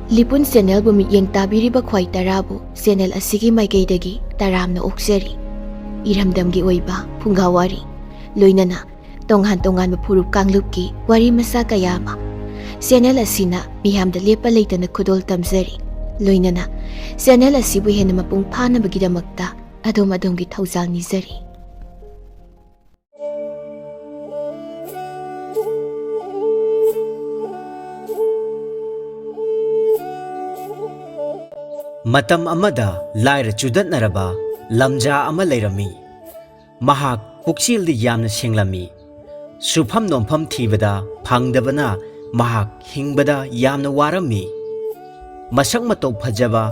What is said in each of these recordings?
ꯂꯤꯄꯨꯟ ꯆꯦꯅꯦꯜꯕꯨ ꯃꯤꯠꯌꯦꯡ ꯇꯥꯕꯤꯔꯤꯕ ꯈ꯭ꯋꯥꯏ ꯇꯔꯥꯕꯨ ꯆꯦꯅꯦꯜ ꯑꯁꯤꯒꯤ ꯃꯥꯏꯀꯩꯗꯒꯤ ꯇꯔꯥꯝꯅ ꯑꯣꯛꯆꯔꯤ꯫ ꯏꯔꯝꯗꯝꯒꯤ ꯑꯣꯏꯕ ꯐꯨꯡꯒꯥꯋꯥꯔꯤ ꯂꯣꯏꯅꯅ ꯇꯣꯉꯥꯟ ꯇꯣꯉꯥꯟꯕ ꯐꯨꯔꯨꯞ ꯀꯥꯡꯂꯨꯞꯀꯤ ꯋꯥꯔꯤ ꯃꯆꯥ ꯀꯌꯥ ꯑꯃ ꯆꯦꯅꯦꯜ ꯑꯁꯤꯅ ꯃꯤꯌꯥꯝꯗ ꯂꯦꯞꯄ ꯂꯩꯇꯅ ꯈꯨꯗꯣꯜ ꯇꯝꯖꯔꯤ꯫ ꯂꯣꯏꯅꯅ ꯆꯦꯅꯦꯜ ꯑꯁꯤꯕꯨ ꯍꯦꯟꯅ ꯃꯄꯨꯡ ꯐꯥꯅꯕꯒꯤꯗꯃꯛꯇ ꯑꯗꯣꯝꯒꯤ ꯊꯧꯖꯥꯜ ꯅꯤꯖꯔꯤ꯫ ꯃꯇꯝ ꯑꯃꯗ ꯂꯥꯏꯔ ꯆꯨꯗꯠꯅꯔꯕ ꯂꯝꯖꯥ ꯑꯃ ꯂꯩꯔꯝꯃꯤ꯫ ꯃꯍꯥꯛ ꯄꯨꯛꯆꯦꯜꯗ ꯌꯥꯝꯅ ꯁꯦꯡꯂꯝꯃꯤ꯫ ꯁꯨꯐꯝ ꯅꯣꯝꯐꯝ ꯊꯤꯕꯗ ꯐꯪꯗꯕꯅ ꯃꯍꯥꯛ ꯍꯤꯡꯕꯗ ꯌꯥꯝꯅ ꯋꯥꯔꯝꯃꯤ꯫ ꯃꯁꯛ ꯃꯇꯧ ꯐꯖꯕ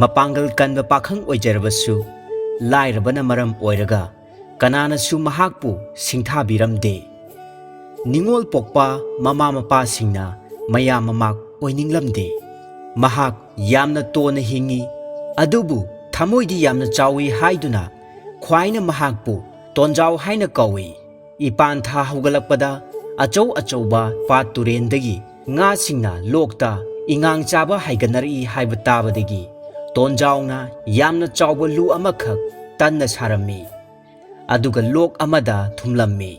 ꯃꯄꯥꯡꯒꯜ ꯀꯟꯕ ꯄꯥꯈꯪ ꯑꯣꯏꯖꯔꯕꯁꯨ ꯂꯥꯏꯔꯕꯅ ꯃꯔꯝ ꯑꯣꯏꯔꯒ ꯀꯅꯥꯅꯁꯨ ꯃꯍꯥꯛꯄꯨ ꯁꯤꯡꯊꯥꯕꯤꯔꯝꯗꯦ꯫ ꯅꯤꯡꯉꯣꯜ ꯄꯣꯛꯄ ꯃꯃꯥ ꯃꯄꯥꯁꯤꯡꯅ ꯃꯌꯥꯝ ꯃꯃꯥꯛ ꯑꯣꯏꯅꯤꯡꯂꯝꯗꯦ꯫ ꯃꯍꯥꯛ ꯌꯥꯝꯅ ꯇꯣꯟꯅ ꯍꯤꯡꯉꯤ, ꯑꯗꯨꯕꯨ ꯊꯃꯣꯏꯗꯤ ꯌꯥꯝꯅ ꯆꯥꯎꯏ ꯍꯥꯏꯗꯨꯅ ꯈ꯭ꯋꯥꯏꯅ ꯃꯍꯥꯛꯄꯨ ꯇꯣꯟꯖꯥꯎ ꯍꯥꯏꯅ ꯀꯧꯏ꯫ ꯏꯄꯥꯟ ꯊꯥ ꯍꯧꯒꯠꯂꯛꯄꯗ ꯑꯆꯧ ꯑꯆꯧꯕ ꯄꯥꯠ ꯇꯨꯔꯦꯟꯗꯒꯤ ꯉꯥꯁꯤꯡꯅ ꯂꯣꯛꯇ ꯏꯉꯥꯡ ꯆꯥꯕ ꯍꯥꯏꯒꯠꯅꯔꯛꯏ ꯍꯥꯏꯕ ꯇꯥꯕꯗꯒꯤ ꯇꯣꯟꯖꯥꯎꯅ ꯌꯥꯝꯅ ꯆꯥꯎꯕ ꯂꯨ ꯑꯃꯈꯛ ꯇꯟꯅ ꯁꯥꯔꯝꯃꯤ, ꯑꯗꯨꯒ ꯂꯣꯛ ꯑꯃꯗ ꯊꯨꯝꯂꯝꯃꯤ꯫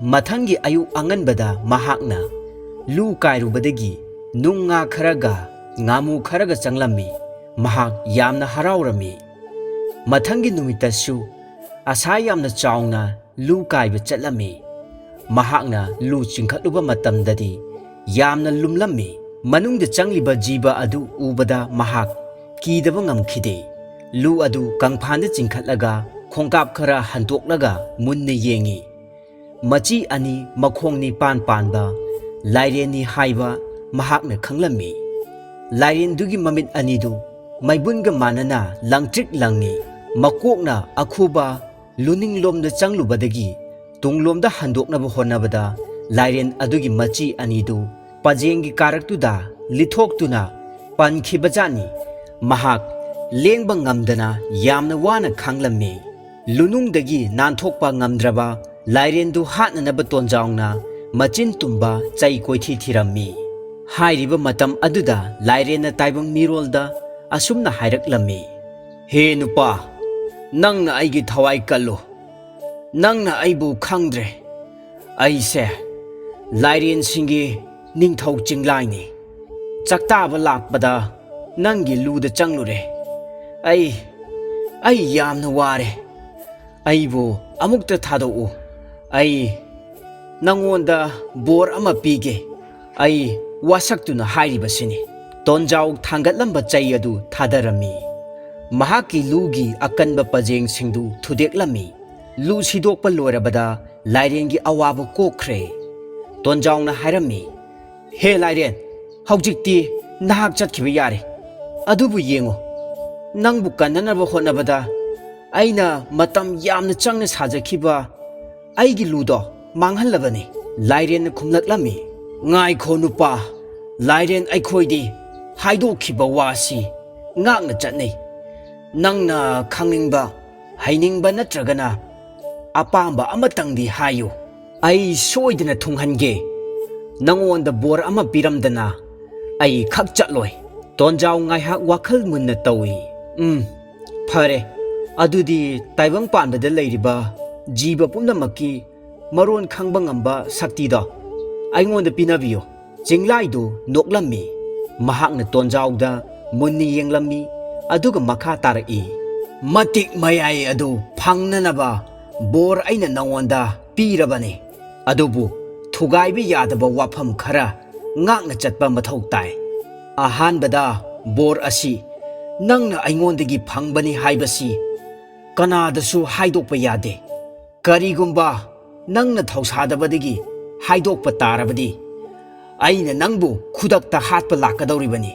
ꯃꯊꯪꯒꯤ ꯑꯌꯨꯛ ꯑꯉꯟꯕꯗ ꯃꯍꯥꯛꯅ ꯂꯨ ꯀꯥꯏꯔꯨꯕꯗꯒꯤ ꯅꯨꯡ ꯉꯥ ꯈꯔꯒ ꯉꯥꯃꯨ ꯈꯔꯒ ꯆꯪꯂꯝꯃꯤ꯫ ꯃꯍꯥꯛ ꯌꯥꯝꯅ ꯍꯔꯥꯎꯔꯝꯃꯤ꯫ ꯃꯊꯪꯒꯤ ꯅꯨꯃꯤꯠꯇꯁꯨ ꯑꯁꯥ ꯌꯥꯝꯅ ꯆꯥꯎꯅ ꯂꯨ ꯀꯥꯏꯕ ꯆꯠꯂꯝꯃꯤ꯫ ꯃꯍꯥꯛꯅ ꯂꯨ ꯆꯤꯡꯈꯠꯂꯨꯕ ꯃꯇꯝꯗꯗꯤ ꯌꯥꯝꯅ ꯂꯨꯝꯂꯝꯃꯤ꯫ ꯃꯅꯨꯡꯗ ꯆꯪꯂꯤꯕ ꯖꯤꯕ ꯑꯗꯨ ꯎꯕꯗ ꯃꯍꯥꯛ ꯀꯤꯗꯕ ꯉꯝꯈꯤꯗꯦ꯫ ꯂꯨ ꯑꯗꯨ ꯀꯪꯐꯥꯟꯗ ꯆꯤꯡꯈꯠꯂꯒ ꯈꯣꯡꯀꯥꯞ ꯈꯔ ꯍꯟꯇꯣꯛꯂꯒ ꯃꯨꯟꯅ ꯌꯦꯡꯉꯤ꯫ ꯃꯆꯤ ꯑꯅꯤ ꯃꯈꯣꯡ ꯅꯤꯄꯥꯟ ꯄꯥꯟꯕ ꯂꯥꯏꯔꯦꯟꯅꯤ ꯍꯥꯏꯕ ꯃꯍꯥꯛꯅ ꯈꯪꯂꯝꯃꯤ꯫ ꯂꯥꯏꯔꯦꯟꯗꯨꯒꯤ ꯃꯃꯤꯠ ꯑꯅꯤꯗꯨ ꯃꯩꯕꯨꯟꯒ ꯃꯥꯟꯅꯅ ꯂꯪꯇ꯭ꯔꯤꯛ ꯂꯪꯏ꯫ ꯃꯀꯣꯛꯅ ꯑꯈꯨꯕ ꯂꯨꯅꯤꯡꯂꯣꯝꯗ ꯆꯪꯂꯨꯕꯗꯒꯤ ꯇꯨꯡꯂꯣꯝꯗ ꯍꯟꯗꯣꯛꯅꯕ ꯍꯣꯠꯅꯕꯗ ꯂꯥꯏꯔꯦꯟ ꯑꯗꯨꯒꯤ ꯃꯆꯤ ꯑꯅꯤꯗꯨ ꯄꯖꯦꯡꯒꯤ ꯀꯥꯔꯛꯇꯨꯗ ꯂꯤꯊꯣꯛꯇꯨꯅ ꯄꯟꯈꯤꯕꯖꯥꯠꯅꯤ꯫ ꯃꯍꯥꯛ ꯂꯦꯡꯕ ꯉꯝꯗꯅ ꯌꯥꯝꯅ ꯋꯥꯅ ꯈꯥꯡꯂꯝꯃꯤ꯫ ꯂꯨꯅꯨꯡꯗꯒꯤ ꯅꯥꯟꯊꯣꯛꯄ ꯉꯝꯗ꯭ꯔꯕ ꯂꯥꯏꯔꯦꯟꯗꯨ ꯍꯥꯠꯅꯅꯕ ꯇꯣꯟꯖꯥꯎꯅ ꯃꯆꯤꯟ ꯇꯨꯝꯕ ꯆꯩ ꯀꯣꯏꯊꯤ ꯊꯤꯔꯝꯃꯤ꯫ ꯍꯥꯏꯔꯤꯕ ꯃꯇꯝ ꯑꯗꯨꯗ ꯂꯥꯏꯔꯦꯟꯅ ꯇꯥꯏꯕꯪ ꯃꯤꯔꯣꯜꯗ ꯑꯁꯨꯝꯅ ꯍꯥꯏꯔꯛꯂꯝꯃꯤ: "ꯍꯦ ꯅꯨꯄꯥ, ꯅꯪꯅ ꯑꯩꯒꯤ ꯊꯋꯥꯏ ꯀꯜꯂꯨ꯫ ꯅꯪꯅ ꯑꯩꯕꯨ ꯈꯪꯗ꯭ꯔꯦ꯫ ꯑꯩꯁꯦ ꯂꯥꯏꯔꯦꯟꯁꯤꯡꯒꯤ ꯅꯤꯡꯊꯧ ꯆꯤꯡꯂꯥꯏꯅꯤ꯫ ꯆꯥꯛꯇꯥꯕ ꯂꯥꯛꯄꯗ ꯅꯪꯒꯤ ꯂꯨꯗ ꯆꯪꯂꯨꯔꯦ꯫ ꯑꯩ ꯌꯥꯝꯅ ꯋꯥꯔꯦ꯫ ꯑꯩꯕꯨ ꯑꯃꯨꯛꯇ ꯊꯥꯗꯣꯛꯎ꯫ ꯑꯩ ꯅꯉꯣꯟꯗ ꯕꯣꯔ ꯑꯃ ꯄꯤꯒꯦ꯫ ꯑꯩ ꯋꯥꯁꯛꯇꯨꯅ ꯍꯥꯏꯔꯤꯕꯁꯤꯅꯤ"꯫ ꯇꯣꯟꯖꯥꯎ ꯊꯥꯡꯒꯠꯂꯝꯕ ꯆꯩ ꯑꯗꯨ ꯊꯥꯗꯔꯝꯃꯤ꯫ ꯃꯍꯥꯛꯀꯤ ꯂꯨꯒꯤ ꯑꯀꯟꯕ ꯄꯖꯦꯡꯁꯤꯡꯗꯨ ꯊꯨꯗꯦꯛꯂꯝꯃꯤ꯫ ꯂꯨ ꯁꯤꯗꯣꯛꯄ ꯂꯣꯏꯔꯕꯗ ꯂꯥꯏꯔꯦꯟꯒꯤ ꯑꯋꯥꯕ ꯀꯣꯛꯈ꯭ꯔꯦ꯫ ꯇꯣꯟꯖꯥꯎꯅ ꯍꯥꯏꯔꯝꯃꯤ: "ꯍꯦ ꯂꯥꯏꯔꯦꯟ, ꯍꯧꯖꯤꯛꯇꯤ ꯅꯍꯥꯛ ꯆꯠꯈꯤꯕ ꯌꯥꯔꯦ꯫ ꯑꯗꯨꯕꯨ ꯌꯦꯡꯉꯨ, ꯅꯪꯕꯨ ꯀꯟꯅꯅꯕ ꯍꯣꯠꯅꯕꯗ ꯑꯩꯅ ꯃꯇꯝ ꯌꯥꯝꯅ ꯆꯪꯅ ꯁꯥꯖꯈꯤꯕ ꯑꯩꯒꯤ ꯂꯨꯗꯣ ꯃꯥꯡꯍꯜꯂꯕꯅꯤ"꯫ ꯂꯥꯏꯔꯦꯟꯅ ꯈꯨꯝꯂꯛꯂꯝꯃꯤ: "ꯉꯥꯏꯈꯣ ꯅꯨꯄꯥ, ꯂꯥꯏꯔꯦꯟ ꯑꯩꯈꯣꯏꯗꯤ ꯍꯥꯏꯗꯣꯛꯈꯤꯕ ꯋꯥꯁꯤ ꯉꯥꯛꯅ ꯆꯠꯅꯩ꯫ ꯅꯪꯅ ꯈꯪꯅꯤꯡꯕ, ꯍꯩꯅꯤꯡꯕ ꯅꯠꯇ꯭ꯔꯒꯅ ꯑꯄꯥꯝꯕ ꯑꯃꯇꯪꯗꯤ ꯍꯥꯏꯌꯨ꯫ ꯑꯩ ꯁꯣꯏꯗꯅ ꯊꯨꯡꯍꯟꯒꯦ꯫ ꯅꯉꯣꯟꯗ ꯕꯣꯔ ꯑꯃ ꯄꯤꯔꯝꯗꯅ ꯑꯩ ꯈꯛ ꯆꯠꯂꯣꯏ"꯫ ꯇꯣꯟꯖꯥꯎ ꯉꯥꯏꯍꯥꯛ ꯋꯥꯈꯜ ꯃꯨꯟꯅ ꯇꯧꯏ꯫ "ꯐꯔꯦ, ꯑꯗꯨꯗꯤ ꯇꯥꯏꯕꯪꯄꯥꯟꯕꯗ ꯂꯩꯔꯤꯕ ꯖꯤꯕ ꯄꯨꯝꯅꯃꯛꯀꯤ ꯃꯔꯣꯟ ꯈꯪꯕ ꯉꯝꯕ ꯁꯛꯇꯤꯗꯣ ꯑꯩꯉꯣꯟꯗ ꯄꯤꯅꯕꯤꯌꯨ"꯫ ꯆꯤꯡꯂꯥꯏꯗꯨ ꯅꯣꯛꯂꯝꯃꯤ꯫ ꯃꯍꯥꯛꯅ ꯇꯣꯟꯖꯥꯎꯗ ꯃꯨꯟꯅ ꯌꯦꯡꯂꯝꯃꯤ, ꯑꯗꯨꯒ ꯃꯈꯥ ꯇꯥꯔꯛꯏ: "ꯃꯇꯤꯛ ꯃꯌꯥꯏ ꯑꯗꯨ ꯐꯪꯅꯅꯕ ꯕꯣꯔ ꯑꯩꯅ ꯅꯉꯣꯟꯗ ꯄꯤꯔꯕꯅꯤ, ꯑꯗꯨꯕꯨ ꯊꯨꯒꯥꯏꯕ ꯌꯥꯗꯕ ꯋꯥꯐꯝ ꯈꯔ ꯉꯥꯛꯅ ꯆꯠꯄ ꯃꯊꯧ ꯇꯥꯏ꯫ ꯑꯍꯥꯟꯕꯗ, ꯕꯣꯔ ꯑꯁꯤ ꯅꯪꯅ ꯑꯩꯉꯣꯟꯗꯒꯤ ꯐꯪꯕꯅꯤ ꯍꯥꯏꯕꯁꯤ ꯀꯅꯥꯗꯁꯨ ꯍꯥꯏꯗꯣꯛꯄ ꯌꯥꯗꯦ꯫ ꯀꯔꯤꯒꯨꯝꯕ ꯅꯪꯅ ꯊꯧꯁꯥꯗꯕꯗꯒꯤ ꯍꯥꯏꯗꯣꯛꯄ ꯇꯥꯔꯕꯗꯤ ꯑꯩꯅ ꯅꯪꯕꯨ ꯈꯨꯗꯛꯇ ꯍꯥꯠꯄ ꯂꯥꯛꯀꯗꯧꯔꯤꯕꯅꯤ꯫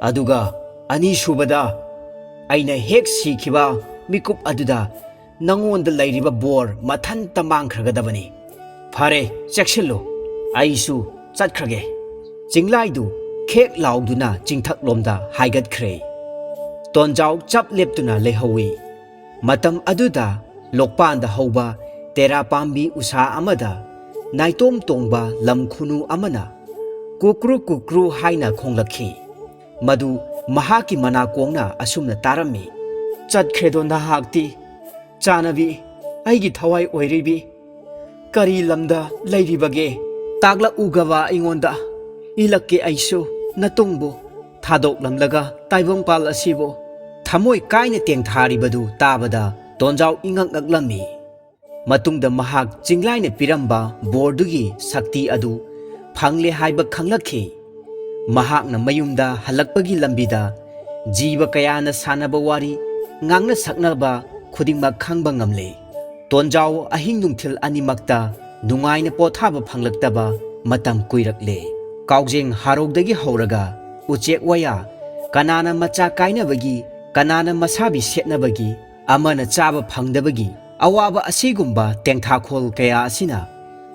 ꯑꯗꯨꯒ ꯑꯅꯤꯁꯨꯕꯗ, ꯑꯩꯅ ꯍꯦꯛ ꯁꯤꯈꯤꯕ ꯃꯤꯀꯨꯞ ꯑꯗꯨꯗ ꯅꯉꯣꯟꯗ ꯂꯩꯔꯤꯕ ꯕꯣꯔ ꯃꯊꯟꯇ ꯃꯥꯡꯈ꯭ꯔꯒꯗꯕꯅꯤ꯫ ꯐꯔꯦ, ꯆꯦꯛꯁꯤꯜꯂꯨ, ꯑꯩꯁꯨ ꯆꯠꯈ꯭ꯔꯒꯦ"꯫ ꯆꯤꯡꯂꯥꯏꯗꯨ ꯈꯦꯛ ꯂꯥꯎꯗꯨꯅ ꯆꯤꯡꯊꯛꯂꯣꯝꯗ ꯍꯥꯏꯒꯠꯈ꯭ꯔꯦ꯫ ꯇꯣꯟꯖꯥꯎ ꯆꯞ ꯂꯦꯞꯇꯨꯅ ꯂꯩꯍꯧꯏ꯫ ꯃꯇꯝ ꯑꯗꯨꯗ ꯂꯣꯛꯄꯥꯟꯗ ꯍꯧꯕ ꯇꯦꯔꯥ ꯄꯥꯝꯕꯤ ꯎꯁꯥ ꯑꯃꯗ ꯅꯥꯏꯇꯣꯝ ꯇꯣꯡꯕ ꯂꯝ ꯈꯨꯅꯨ ꯑꯃꯅ ꯀꯨꯀ꯭ꯔꯨ ꯀꯨꯀ꯭ꯔꯨ ꯍꯥꯏꯅ ꯈꯣꯡꯂꯛꯈꯤ꯫ ꯃꯗꯨ ꯃꯍꯥꯛꯀꯤ ꯃꯅꯥꯀꯣꯡꯅ ꯑꯁꯨꯝꯅ ꯇꯥꯔꯝꯃꯤ꯫ ꯆꯠꯈ꯭ꯔꯦꯗꯣ ꯅꯍꯥꯛꯇꯤ ꯆꯥꯅꯕꯤ, ꯑꯩꯒꯤ ꯊꯋꯥꯏ ꯑꯣꯏꯔꯤꯕꯤ, ꯀꯔꯤ ꯂꯝꯗ ꯂꯩꯔꯤꯕꯒꯦ? ꯇꯥꯛꯂꯛꯎꯒꯕ ꯑꯩꯉꯣꯟꯗ, ꯏꯜꯂꯛꯀꯦ ꯑꯩꯁꯨ ꯅꯇꯨꯡꯕꯨ꯫ ꯊꯥꯗꯣꯛꯂꯝꯂꯒ ꯇꯥꯏꯕꯪꯄꯥꯜ ꯑꯁꯤꯕꯨ ꯊꯃꯣꯏ ꯀꯥꯏꯅ ꯇꯦꯡꯊꯥꯔꯤꯕꯗꯨ ꯇꯥꯕꯗ ꯇꯣꯟꯖꯥꯎ ꯏꯉꯛ ꯉꯛꯂꯝꯃꯤ꯫ ꯃꯇꯨꯡꯗ ꯃꯍꯥꯛ ꯆꯤꯡꯂꯥꯏꯅ ꯄꯤꯔꯝꯕ ꯕꯣꯔꯗꯨꯒꯤ ꯁꯛꯇꯤ ꯑꯗꯨ ꯐꯪꯂꯦ ꯍꯥꯏꯕ ꯈꯪꯂꯛꯈꯤ꯫ ꯃꯍꯥꯛꯅ ꯃꯌꯨꯝꯗ ꯍꯜꯂꯛꯄꯒꯤ ꯂꯝꯕꯤꯗ ꯖꯤꯕ ꯀꯌꯥꯅ ꯁꯥꯟꯅꯕ ꯋꯥꯔꯤ, ꯉꯥꯡꯅ ꯁꯛꯅꯕ ꯈꯨꯗꯤꯡꯃꯛ ꯈꯪꯕ ꯉꯝꯂꯦ꯫ ꯇꯣꯟꯖꯥꯎ ꯑꯍꯤꯡ ꯅꯨꯡꯊꯤꯜ ꯑꯅꯤꯃꯛꯇ ꯅꯨꯡꯉꯥꯏꯅ ꯄꯣꯊꯥꯕ ꯐꯪꯂꯛꯇꯕ ꯃꯇꯝ ꯀꯨꯏꯔꯛꯂꯦ꯫ ꯀꯥꯎꯖꯦꯡ ꯍꯥꯔꯧꯗꯒꯤ ꯍꯧꯔꯒ ꯎꯆꯦꯛ ꯋꯥꯌꯥ, ꯀꯅꯥꯅ ꯃꯆꯥ ꯀꯥꯏꯅꯕꯒꯤ, ꯀꯅꯥꯅ ꯃꯁꯥꯕꯤ ꯁꯦꯠꯅꯕꯒꯤ, ꯑꯃꯅ ꯆꯥꯕ ꯐꯪꯗꯕꯒꯤ ꯑꯋꯥꯕ ꯑꯁꯤꯒꯨꯝꯕ ꯇꯦꯡꯊꯥꯈꯣꯜ ꯀꯌꯥ ꯑꯁꯤꯅ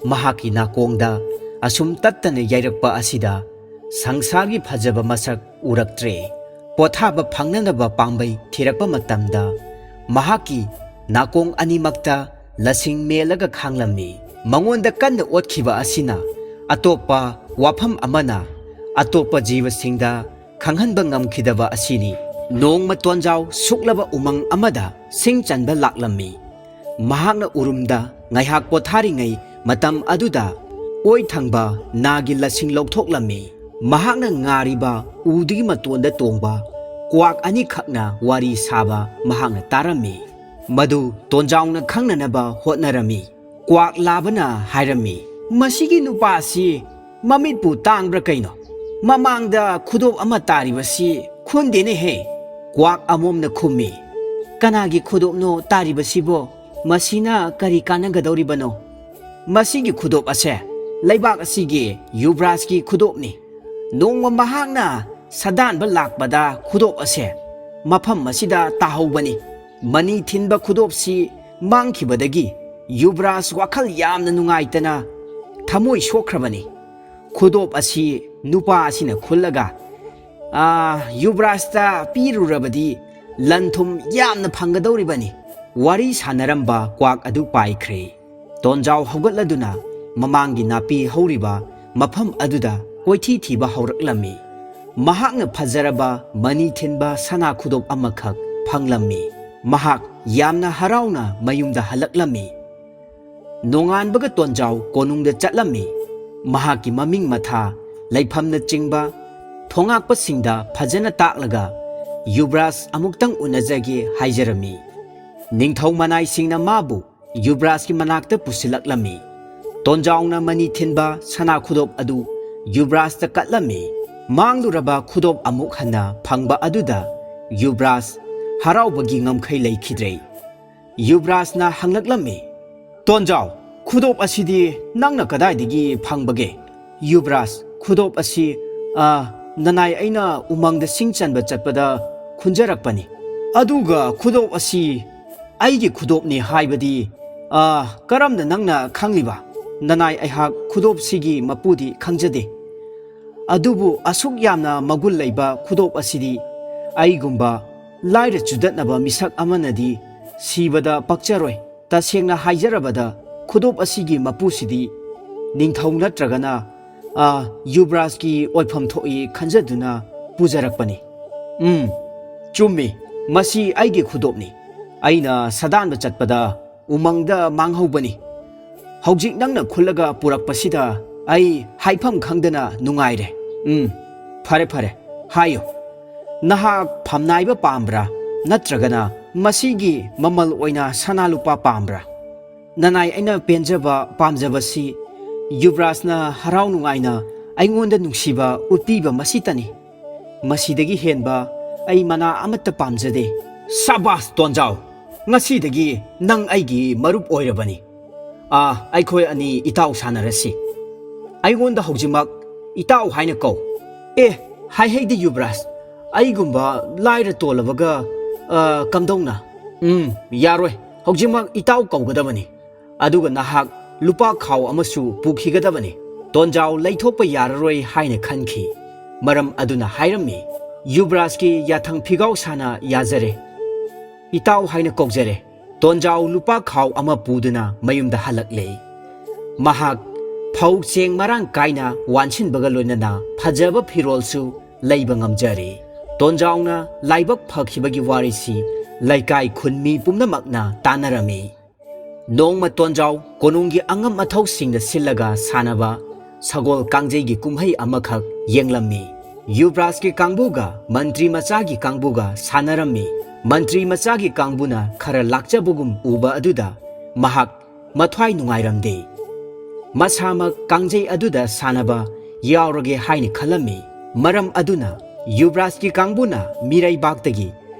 ꯃꯍꯥꯛꯀꯤ ꯅꯥꯀꯣꯡꯗ ꯑꯁꯨꯝ ꯇꯠꯇꯅ ꯌꯩꯔꯛꯄ ꯑꯁꯤꯗ ꯁꯪꯁꯥꯔꯒꯤ ꯐꯖꯕ ꯃꯁꯛ ꯎꯔꯛꯇ꯭ꯔꯦ꯫ ꯄꯣꯊꯥꯕ ꯐꯪꯅꯅꯕ ꯄꯥꯝꯕꯩ ꯊꯤꯔꯛꯄ ꯃꯇꯝꯗ ꯃꯍꯥꯛꯀꯤ ꯅꯥꯀꯣꯡ ꯑꯅꯤꯃꯛꯇ ꯂꯁꯤꯡ ꯃꯦꯜꯂꯒ ꯈꯥꯡꯂꯝꯃꯤ꯫ ꯃꯉꯣꯟꯗ ꯀꯟꯅ ꯑꯣꯠꯈꯤꯕ ꯑꯁꯤꯅ ꯑꯇꯣꯞꯄ ꯋꯥꯐꯝ ꯑꯃꯅ ꯑꯇꯣꯞꯄ ꯖꯤꯕꯁꯤꯡꯗ ꯈꯪꯍꯟꯕ ꯉꯝꯈꯤꯗꯕ ꯑꯁꯤꯅꯤ꯫ ꯅꯣꯡꯃ ꯇꯣꯟꯖꯥꯎ ꯁꯨꯛꯂꯕ ꯎꯃꯪ ꯑꯃꯗ ꯁꯤꯡ ꯆꯟꯕ ꯂꯥꯛꯂꯝꯃꯤ꯫ ꯃꯍꯥꯛꯅ ꯎꯔꯨꯝꯗ ꯉꯥꯏꯍꯥꯛ ꯄꯣꯊꯥꯔꯤꯉꯩ ꯃꯇꯝ ꯑꯗꯨꯗ ꯑꯣꯏ ꯊꯪꯕ ꯅꯥꯒꯤ ꯂꯁꯤꯡ ꯂꯧꯊꯣꯛꯂꯝꯃꯤ꯫ ꯃꯍꯥꯛꯅ ꯉꯥꯔꯤꯕ ꯎꯗꯨꯒꯤ ꯃꯇꯣꯟꯗ ꯇꯣꯡꯕ ꯀ꯭ꯋꯥꯛ ꯑꯅꯤꯈꯛꯅ ꯋꯥꯔꯤ ꯁꯥꯕ ꯃꯍꯥꯛꯅ ꯇꯥꯔꯝꯃꯤ꯫ ꯃꯗꯨ ꯇꯣꯟꯖꯥꯎꯅ ꯈꯪꯅꯅꯕ ꯍꯣꯠꯅꯔꯝꯃꯤ꯫ ꯀ꯭ꯋꯥꯛ ꯂꯥꯕꯅ ꯍꯥꯏꯔꯝꯃꯤ, "ꯃꯁꯤꯒꯤ ꯅꯨꯄꯥ ꯑꯁꯤ ꯃꯃꯤꯠꯄꯨ ꯇꯥꯡꯕ꯭ꯔꯥ ꯀꯩꯅꯣ? ꯃꯃꯥꯡꯗ ꯈꯨꯗꯣꯞ ꯑꯃ ꯇꯥꯔꯤꯕꯁꯤ ꯈꯨꯟꯗꯦꯅꯦꯍꯦ!" ꯀ꯭ꯋꯥꯛ ꯑꯃꯣꯝꯅ ꯈꯨꯝꯃꯤ, "ꯀꯅꯥꯒꯤ ꯈꯨꯗꯣꯞꯅꯣ ꯇꯥꯔꯤꯕꯁꯤꯕꯣ? ꯃꯁꯤꯅ ꯀꯔꯤ ꯀꯥꯟꯅꯒꯗꯧꯔꯤꯕꯅꯣ? ꯃꯁꯤꯒꯤ ꯈꯨꯗꯣꯞ ꯑꯁꯦ ꯂꯩꯕꯥꯛ ꯑꯁꯤꯒꯤ ꯌꯨꯕ꯭ꯔꯥꯖꯀꯤ ꯈꯨꯗꯣꯞꯅꯤ꯫ ꯅꯣꯡꯃ ꯃꯍꯥꯛꯅ ꯁꯥꯗꯥꯟꯕ ꯂꯥꯛꯄꯗ ꯈꯨꯗꯣꯞ ꯑꯁꯦ ꯃꯐꯝ ꯑꯁꯤꯗ ꯇꯥꯍꯧꯕꯅꯤ꯫ ꯃꯅꯤ ꯊꯤꯟꯕ ꯈꯨꯗꯣꯞꯁꯤ ꯃꯥꯡꯈꯤꯕꯗꯒꯤ ꯌꯨꯕ꯭ꯔꯥꯖ ꯋꯥꯈꯜ ꯌꯥꯝꯅ ꯅꯨꯡꯉꯥꯏꯇꯅ ꯊꯃꯣꯏ ꯁꯣꯛꯈ꯭ꯔꯕꯅꯤ꯫ ꯈꯨꯗꯣꯞ ꯑꯁꯤ ꯅꯨꯄꯥ ꯑꯁꯤꯅ ꯈꯨꯜꯂꯒ ꯌꯨꯕ꯭ꯔꯥꯖꯇ ꯄꯤꯔꯨꯔꯕꯗꯤ ꯂꯟ ꯊꯨꯝ ꯌꯥꯝꯅ ꯐꯪꯒꯗꯧꯔꯤꯕꯅꯤ." ꯋꯥꯔꯤ ꯁꯥꯟꯅꯔꯝꯕ ꯀ꯭ꯋꯥꯛ ꯑꯗꯨ ꯄꯥꯏꯈ꯭ꯔꯦ꯫ ꯇꯣꯟꯖꯥꯎ ꯍꯧꯒꯠꯂꯗꯨꯅ ꯃꯃꯥꯡꯒꯤ ꯅꯥꯄꯤ ꯍꯧꯔꯤꯕ ꯃꯐꯝ ꯑꯗꯨꯗ ꯀꯣꯏꯊꯤ ꯊꯤꯕ ꯍꯧꯔꯛꯂꯝꯃꯤ꯫ ꯃꯍꯥꯛꯅ ꯐꯖꯔꯕ ꯃꯅꯤ ꯊꯤꯟꯕ ꯁꯅꯥ ꯈꯨꯗꯣꯞ ꯑꯃꯈꯛ ꯐꯪꯂꯝꯃꯤ꯫ ꯃꯍꯥꯛ ꯌꯥꯝꯅ ꯍꯔꯥꯎꯅ ꯃꯌꯨꯝꯗ ꯍꯜꯂꯛꯂꯝꯃꯤ꯫ ꯅꯣꯡꯉꯥꯟꯕꯒ ꯇꯣꯟꯖꯥꯎ ꯀꯣꯅꯨꯡꯗ ꯆꯠꯂꯝꯃꯤ꯫ ꯃꯍꯥꯛꯀꯤ ꯃꯃꯤꯡ ꯃꯊꯥ, ꯂꯩꯐꯝꯅꯆꯤꯡꯕ ꯊꯣꯉꯥꯛꯄꯁꯤꯡꯗ ꯐꯖꯅ ꯇꯥꯛꯂꯒ ꯌꯨꯕ꯭ꯔꯥꯖ ꯑꯃꯨꯛꯇꯪ ꯎꯅꯖꯒꯦ ꯍꯥꯏꯖꯔꯝꯃꯤ꯫ ꯅꯤꯡꯊꯧ ꯃꯅꯥꯏꯁꯤꯡꯅ ꯃꯥꯕꯨ ꯌꯨꯕ꯭ꯔꯥꯖꯀꯤ ꯃꯅꯥꯛꯇ ꯄꯨꯁꯤꯜꯂꯛꯂꯝꯃꯤ꯫ ꯇꯣꯟꯖꯥꯎꯅ ꯃꯅꯤ ꯊꯤꯟꯕ ꯁꯅꯥ ꯈꯨꯗꯣꯞ ꯑꯗꯨ ꯌꯨꯕ꯭ꯔꯥꯖꯇ ꯀꯠꯂꯝꯃꯤ꯫ ꯃꯥꯡꯂꯨꯔꯕ ꯈꯨꯗꯣꯞ ꯑꯃꯨꯛ ꯍꯟꯅ ꯐꯪꯕ ꯑꯗꯨꯗ ꯌꯨꯕ꯭ꯔꯥꯖ ꯍꯔꯥꯎꯕꯒꯤ ꯉꯝꯈꯩ ꯂꯩꯈꯤꯗ꯭ꯔꯦ꯫ ꯌꯨꯕ꯭ꯔꯥꯖꯅ ꯍꯪꯂꯛꯂꯝꯃꯤ, "ꯇꯣꯟꯖꯥꯎ, ꯈꯨꯗꯣꯞ ꯑꯁꯤꯗꯤ ꯅꯪꯅ ꯀꯗꯥꯏꯗꯒꯤ ꯐꯪꯕꯒꯦ?" "ꯌꯨꯕ꯭ꯔꯥꯖ, ꯈꯨꯗꯣꯞ ꯑꯁꯤ ꯅꯅꯥꯏ ꯑꯩꯅ ꯎꯃꯪꯗ ꯁꯤꯡ ꯆꯟꯕ ꯆꯠꯄꯗ ꯈꯨꯟꯖꯔꯛꯄꯅꯤ꯫ ꯑꯗꯨꯒ ꯈꯨꯗꯣꯞ ꯑꯁꯤ ꯑꯩꯒꯤ ꯈꯨꯗꯣꯞꯅꯤ ꯍꯥꯏꯕꯗꯤ ꯀꯔꯝꯅ ꯅꯪꯅ ꯈꯪꯂꯤꯕ? ꯅꯅꯥꯏ ꯑꯩꯍꯥꯛ ꯈꯨꯗꯣꯞꯁꯤꯒꯤ ꯃꯄꯨꯗꯤ ꯈꯪꯖꯗꯦ꯫ ꯑꯗꯨꯕꯨ ꯑꯁꯨꯛ ꯌꯥꯝꯅ ꯃꯒꯨꯟ ꯂꯩꯕ ꯈꯨꯗꯣꯞ ꯑꯁꯤꯗꯤ ꯑꯩꯒꯨꯝꯕ ꯂꯥꯏꯔ ꯆꯨꯗꯠꯅꯕ ꯃꯤꯁꯛ ꯑꯃꯅꯗꯤ ꯁꯤꯕꯗ ꯄꯛꯆꯔꯣꯏ꯫ ꯇꯁꯦꯡꯅ ꯍꯥꯏꯖꯔꯕꯗ ꯈꯨꯗꯣꯞ ꯑꯁꯤꯒꯤ ꯃꯄꯨꯁꯤꯗꯤ ꯅꯤꯡꯊꯧ ꯅꯠꯇ꯭ꯔꯒꯅ ꯌꯨꯕ꯭ꯔꯥꯖꯀꯤ ꯑꯣꯏꯐꯝ ꯊꯣꯛꯏ ꯈꯟꯖꯗꯨꯅ ꯄꯨꯖꯔꯛꯄꯅꯤ." "ꯆꯨꯝꯃꯤ, ꯃꯁꯤ ꯑꯩꯒꯤ ꯈꯨꯗꯣꯞꯅꯤ꯫ ꯑꯩꯅ ꯁꯥꯗꯥꯟꯕ ꯆꯠꯄꯗ ꯎꯃꯪꯗ ꯃꯥꯡꯍꯧꯕꯅꯤ꯫ ꯍꯧꯖꯤꯛ ꯅꯪꯅ ꯈꯨꯜꯂꯒ ꯄꯨꯔꯛꯄꯁꯤꯗ ꯑꯩ ꯍꯥꯏꯐꯝ ꯈꯪꯗꯅ ꯅꯨꯡꯉꯥꯏꯔꯦ꯫ ꯐꯔꯦ ꯐꯔꯦ, ꯍꯥꯏꯌꯨ, ꯅꯍꯥꯛ ꯐꯝꯅꯥꯏꯕ ꯄꯥꯝꯕ꯭ꯔꯥ ꯅꯠꯇ꯭ꯔꯒꯅ ꯃꯁꯤꯒꯤ ꯃꯃꯜ ꯑꯣꯏꯅ ꯁꯅꯥ ꯂꯨꯄꯥ ꯄꯥꯝꯕ꯭ꯔꯥ? ꯅꯅꯥꯏ ꯑꯩꯅ ꯄꯦꯟꯖꯕ ꯄꯥꯝꯖꯕꯁꯤ ꯌꯨꯕ꯭ꯔꯥꯖꯅ ꯍꯔꯥꯎ ꯅꯨꯡꯉꯥꯏꯅ ꯑꯩꯉꯣꯟꯗ ꯅꯨꯡꯁꯤꯕ ꯎꯠꯄꯤꯕ ꯃꯁꯤꯇꯅꯤ꯫ ꯃꯁꯤꯗꯒꯤ ꯍꯦꯟꯕ ꯑꯩ ꯃꯅꯥ ꯑꯃꯠꯇ ꯄꯥꯝꯖꯗꯦ." "ꯁꯥꯕꯥꯁ ꯇꯣꯟꯖꯥꯎ, ꯉꯁꯤꯗꯒꯤ ꯅꯪ ꯑꯩꯒꯤ ꯃꯔꯨꯞ ꯑꯣꯏꯔꯕꯅꯤ꯫ ꯑꯩꯈꯣꯏ ꯑꯅꯤ ꯏꯇꯥꯎ ꯁꯥꯟꯅꯔꯁꯤ꯫ ꯑꯩꯉꯣꯟꯗ ꯍꯧꯖꯤꯛꯃꯛ ꯏꯇꯥꯎ ꯍꯥꯏꯅ ꯀꯧ." "ꯍꯥꯏꯍꯩꯗꯦ ꯌꯨꯕ꯭ꯔꯥꯖ, ꯑꯩꯒꯨꯝꯕ ꯂꯥꯏꯔ ꯇꯣꯜꯂꯕꯒ ꯀꯝꯗꯧꯅ?" "ꯌꯥꯔꯣꯏ, ꯍꯧꯖꯤꯛꯃꯛ ꯏꯇꯥꯎ ꯀꯧꯒꯗꯕꯅꯤ꯫ ꯑꯗꯨꯒ ꯅꯍꯥꯛ lupa khaw amasu pukhigadabani." Tonjau laithokpa yararoi haina khanki. Maram aduna hairammi. Yubrajki yathang phigau sana yazare. Itaw haina kokjare. Tonjau lupa khaw ama puduna mayumda halakle. Mahak phau cheng marang kaina wanchin baga loinana phajaba phirolsu ꯂꯩꯕ ꯉꯝꯖꯔꯦ ꯇꯣꯟꯖꯥꯎꯅ ꯂꯥꯏꯕꯛ ꯐꯈꯤꯕꯒꯤ ꯋꯥꯔꯤꯁꯤ ꯂꯩꯀꯥꯏ ꯈꯨꯟꯃꯤ ꯄꯨꯝꯅꯃꯛꯅ ꯇꯥꯟꯅꯔꯝꯃꯤ ꯅꯣꯡꯃ ꯇꯣꯟꯖꯥꯎ ꯀꯣꯅꯨꯡꯒꯤ ꯑꯉꯝ ꯑꯊꯧꯁꯤꯡꯅ ꯁꯤꯜꯂꯒ ꯁꯥꯟꯅꯕ ꯁꯒꯣꯜ ꯀꯥꯡꯖꯩꯒꯤ ꯀꯨꯝꯍꯩ ꯑꯃꯈꯛ ꯌꯦꯡꯂꯝꯃꯤ ꯌꯨꯕ꯭ꯔꯥꯖꯀꯤ ꯀꯥꯡꯕꯨꯒ ꯃꯟꯇ꯭ꯔꯤ ꯃꯆꯥꯒꯤ ꯀꯥꯡꯕꯨꯒ ꯁꯥꯟꯅꯔꯝꯃꯤ ꯃꯟꯇ꯭ꯔꯤ ꯃꯆꯥꯒꯤ ꯀꯥꯡꯕꯨꯅ ꯈꯔ ꯂꯥꯛꯆꯕꯒꯨꯝ ꯎꯕ ꯑꯗꯨꯗ ꯃꯍꯥꯛ ꯃꯊ꯭ꯋꯥꯏ ꯅꯨꯡꯉꯥꯏꯔꯝꯗꯦ ꯃꯁꯥꯃꯛ ꯀꯥꯡꯖꯩ ꯑꯗꯨꯗ ꯁꯥꯟꯅꯕ ꯌꯥꯎꯔꯒꯦ ꯍꯥꯏꯅ ꯈꯜꯂꯝꯃꯤ ꯃꯔꯝ ꯑꯗꯨꯅ ꯌꯨꯕ꯭ꯔꯥꯖꯀꯤ ꯀꯥꯡꯕꯨꯅ ꯃꯤꯔꯩꯕꯥꯛꯇꯒꯤ